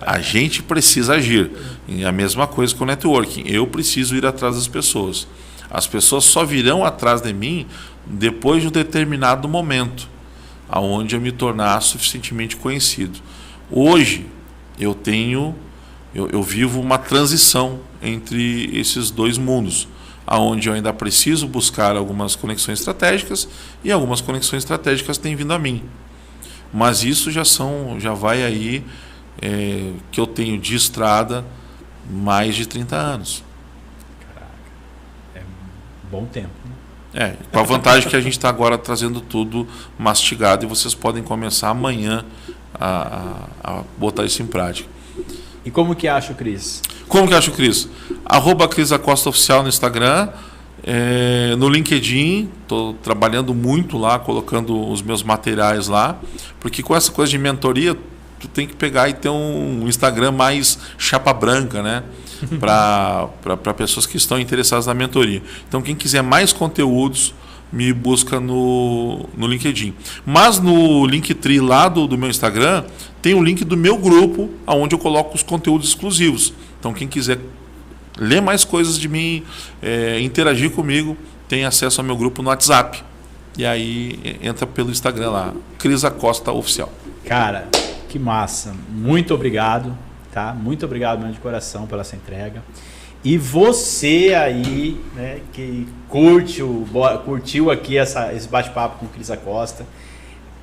S2: A gente precisa agir. E a mesma coisa com o networking. Eu preciso ir atrás das pessoas. As pessoas só virão atrás de mim depois de um determinado momento, aonde eu me tornar suficientemente conhecido. Hoje, eu vivo uma transição entre esses dois mundos, onde eu ainda preciso buscar algumas conexões estratégicas e algumas conexões estratégicas têm vindo a mim. Mas isso já vai aí que eu tenho de estrada mais de 30 anos.
S1: Caraca, é um bom tempo, né?
S2: Com a vantagem que a gente está agora trazendo tudo mastigado e vocês podem começar amanhã a botar isso em prática.
S1: E como que acha o Cris?
S2: Como que acha o Cris? @Cris Acosta Oficial no Instagram, no LinkedIn, estou trabalhando muito lá, colocando os meus materiais lá, porque com essa coisa de mentoria, tu tem que pegar e ter um Instagram mais chapa branca, né? Para pessoas que estão interessadas na mentoria. Então, quem quiser mais conteúdos, me busca no LinkedIn. Mas no Linktree lá do meu Instagram, tem o link do meu grupo, onde eu coloco os conteúdos exclusivos. Então, quem quiser ler mais coisas de mim, interagir comigo, tem acesso ao meu grupo no WhatsApp. E aí entra pelo Instagram lá, Cris Acosta Oficial.
S1: Cara, que massa. Muito obrigado, tá? Muito obrigado mesmo de coração pela essa entrega. E você aí, né, que curtiu aqui esse bate-papo com o Cris Acosta,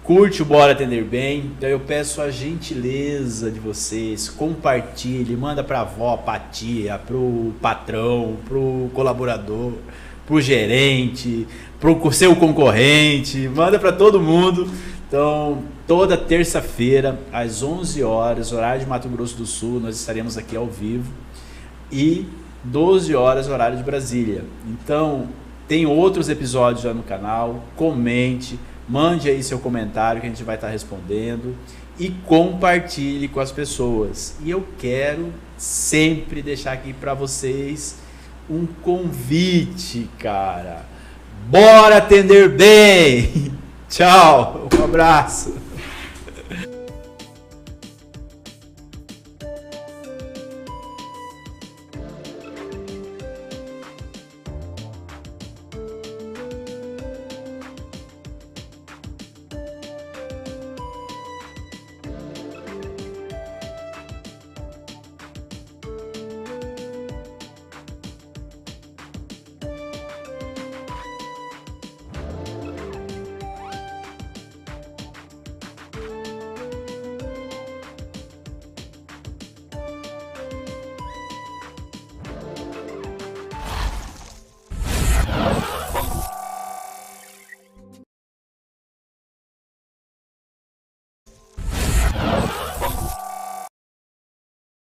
S1: curte o Bora Atender Bem, então eu peço a gentileza de vocês, compartilhe, manda para a avó, para a tia, para o patrão, para o colaborador, para o gerente, para o seu concorrente, manda para todo mundo. Então, toda terça-feira, às 11 horas, horário de Mato Grosso do Sul, nós estaremos aqui ao vivo. E 12 horas, horário de Brasília. Então, tem outros episódios já no canal. Comente, mande aí seu comentário que a gente vai estar respondendo. E compartilhe com as pessoas. E eu quero sempre deixar aqui para vocês um convite, cara. Bora atender bem! Tchau, um abraço.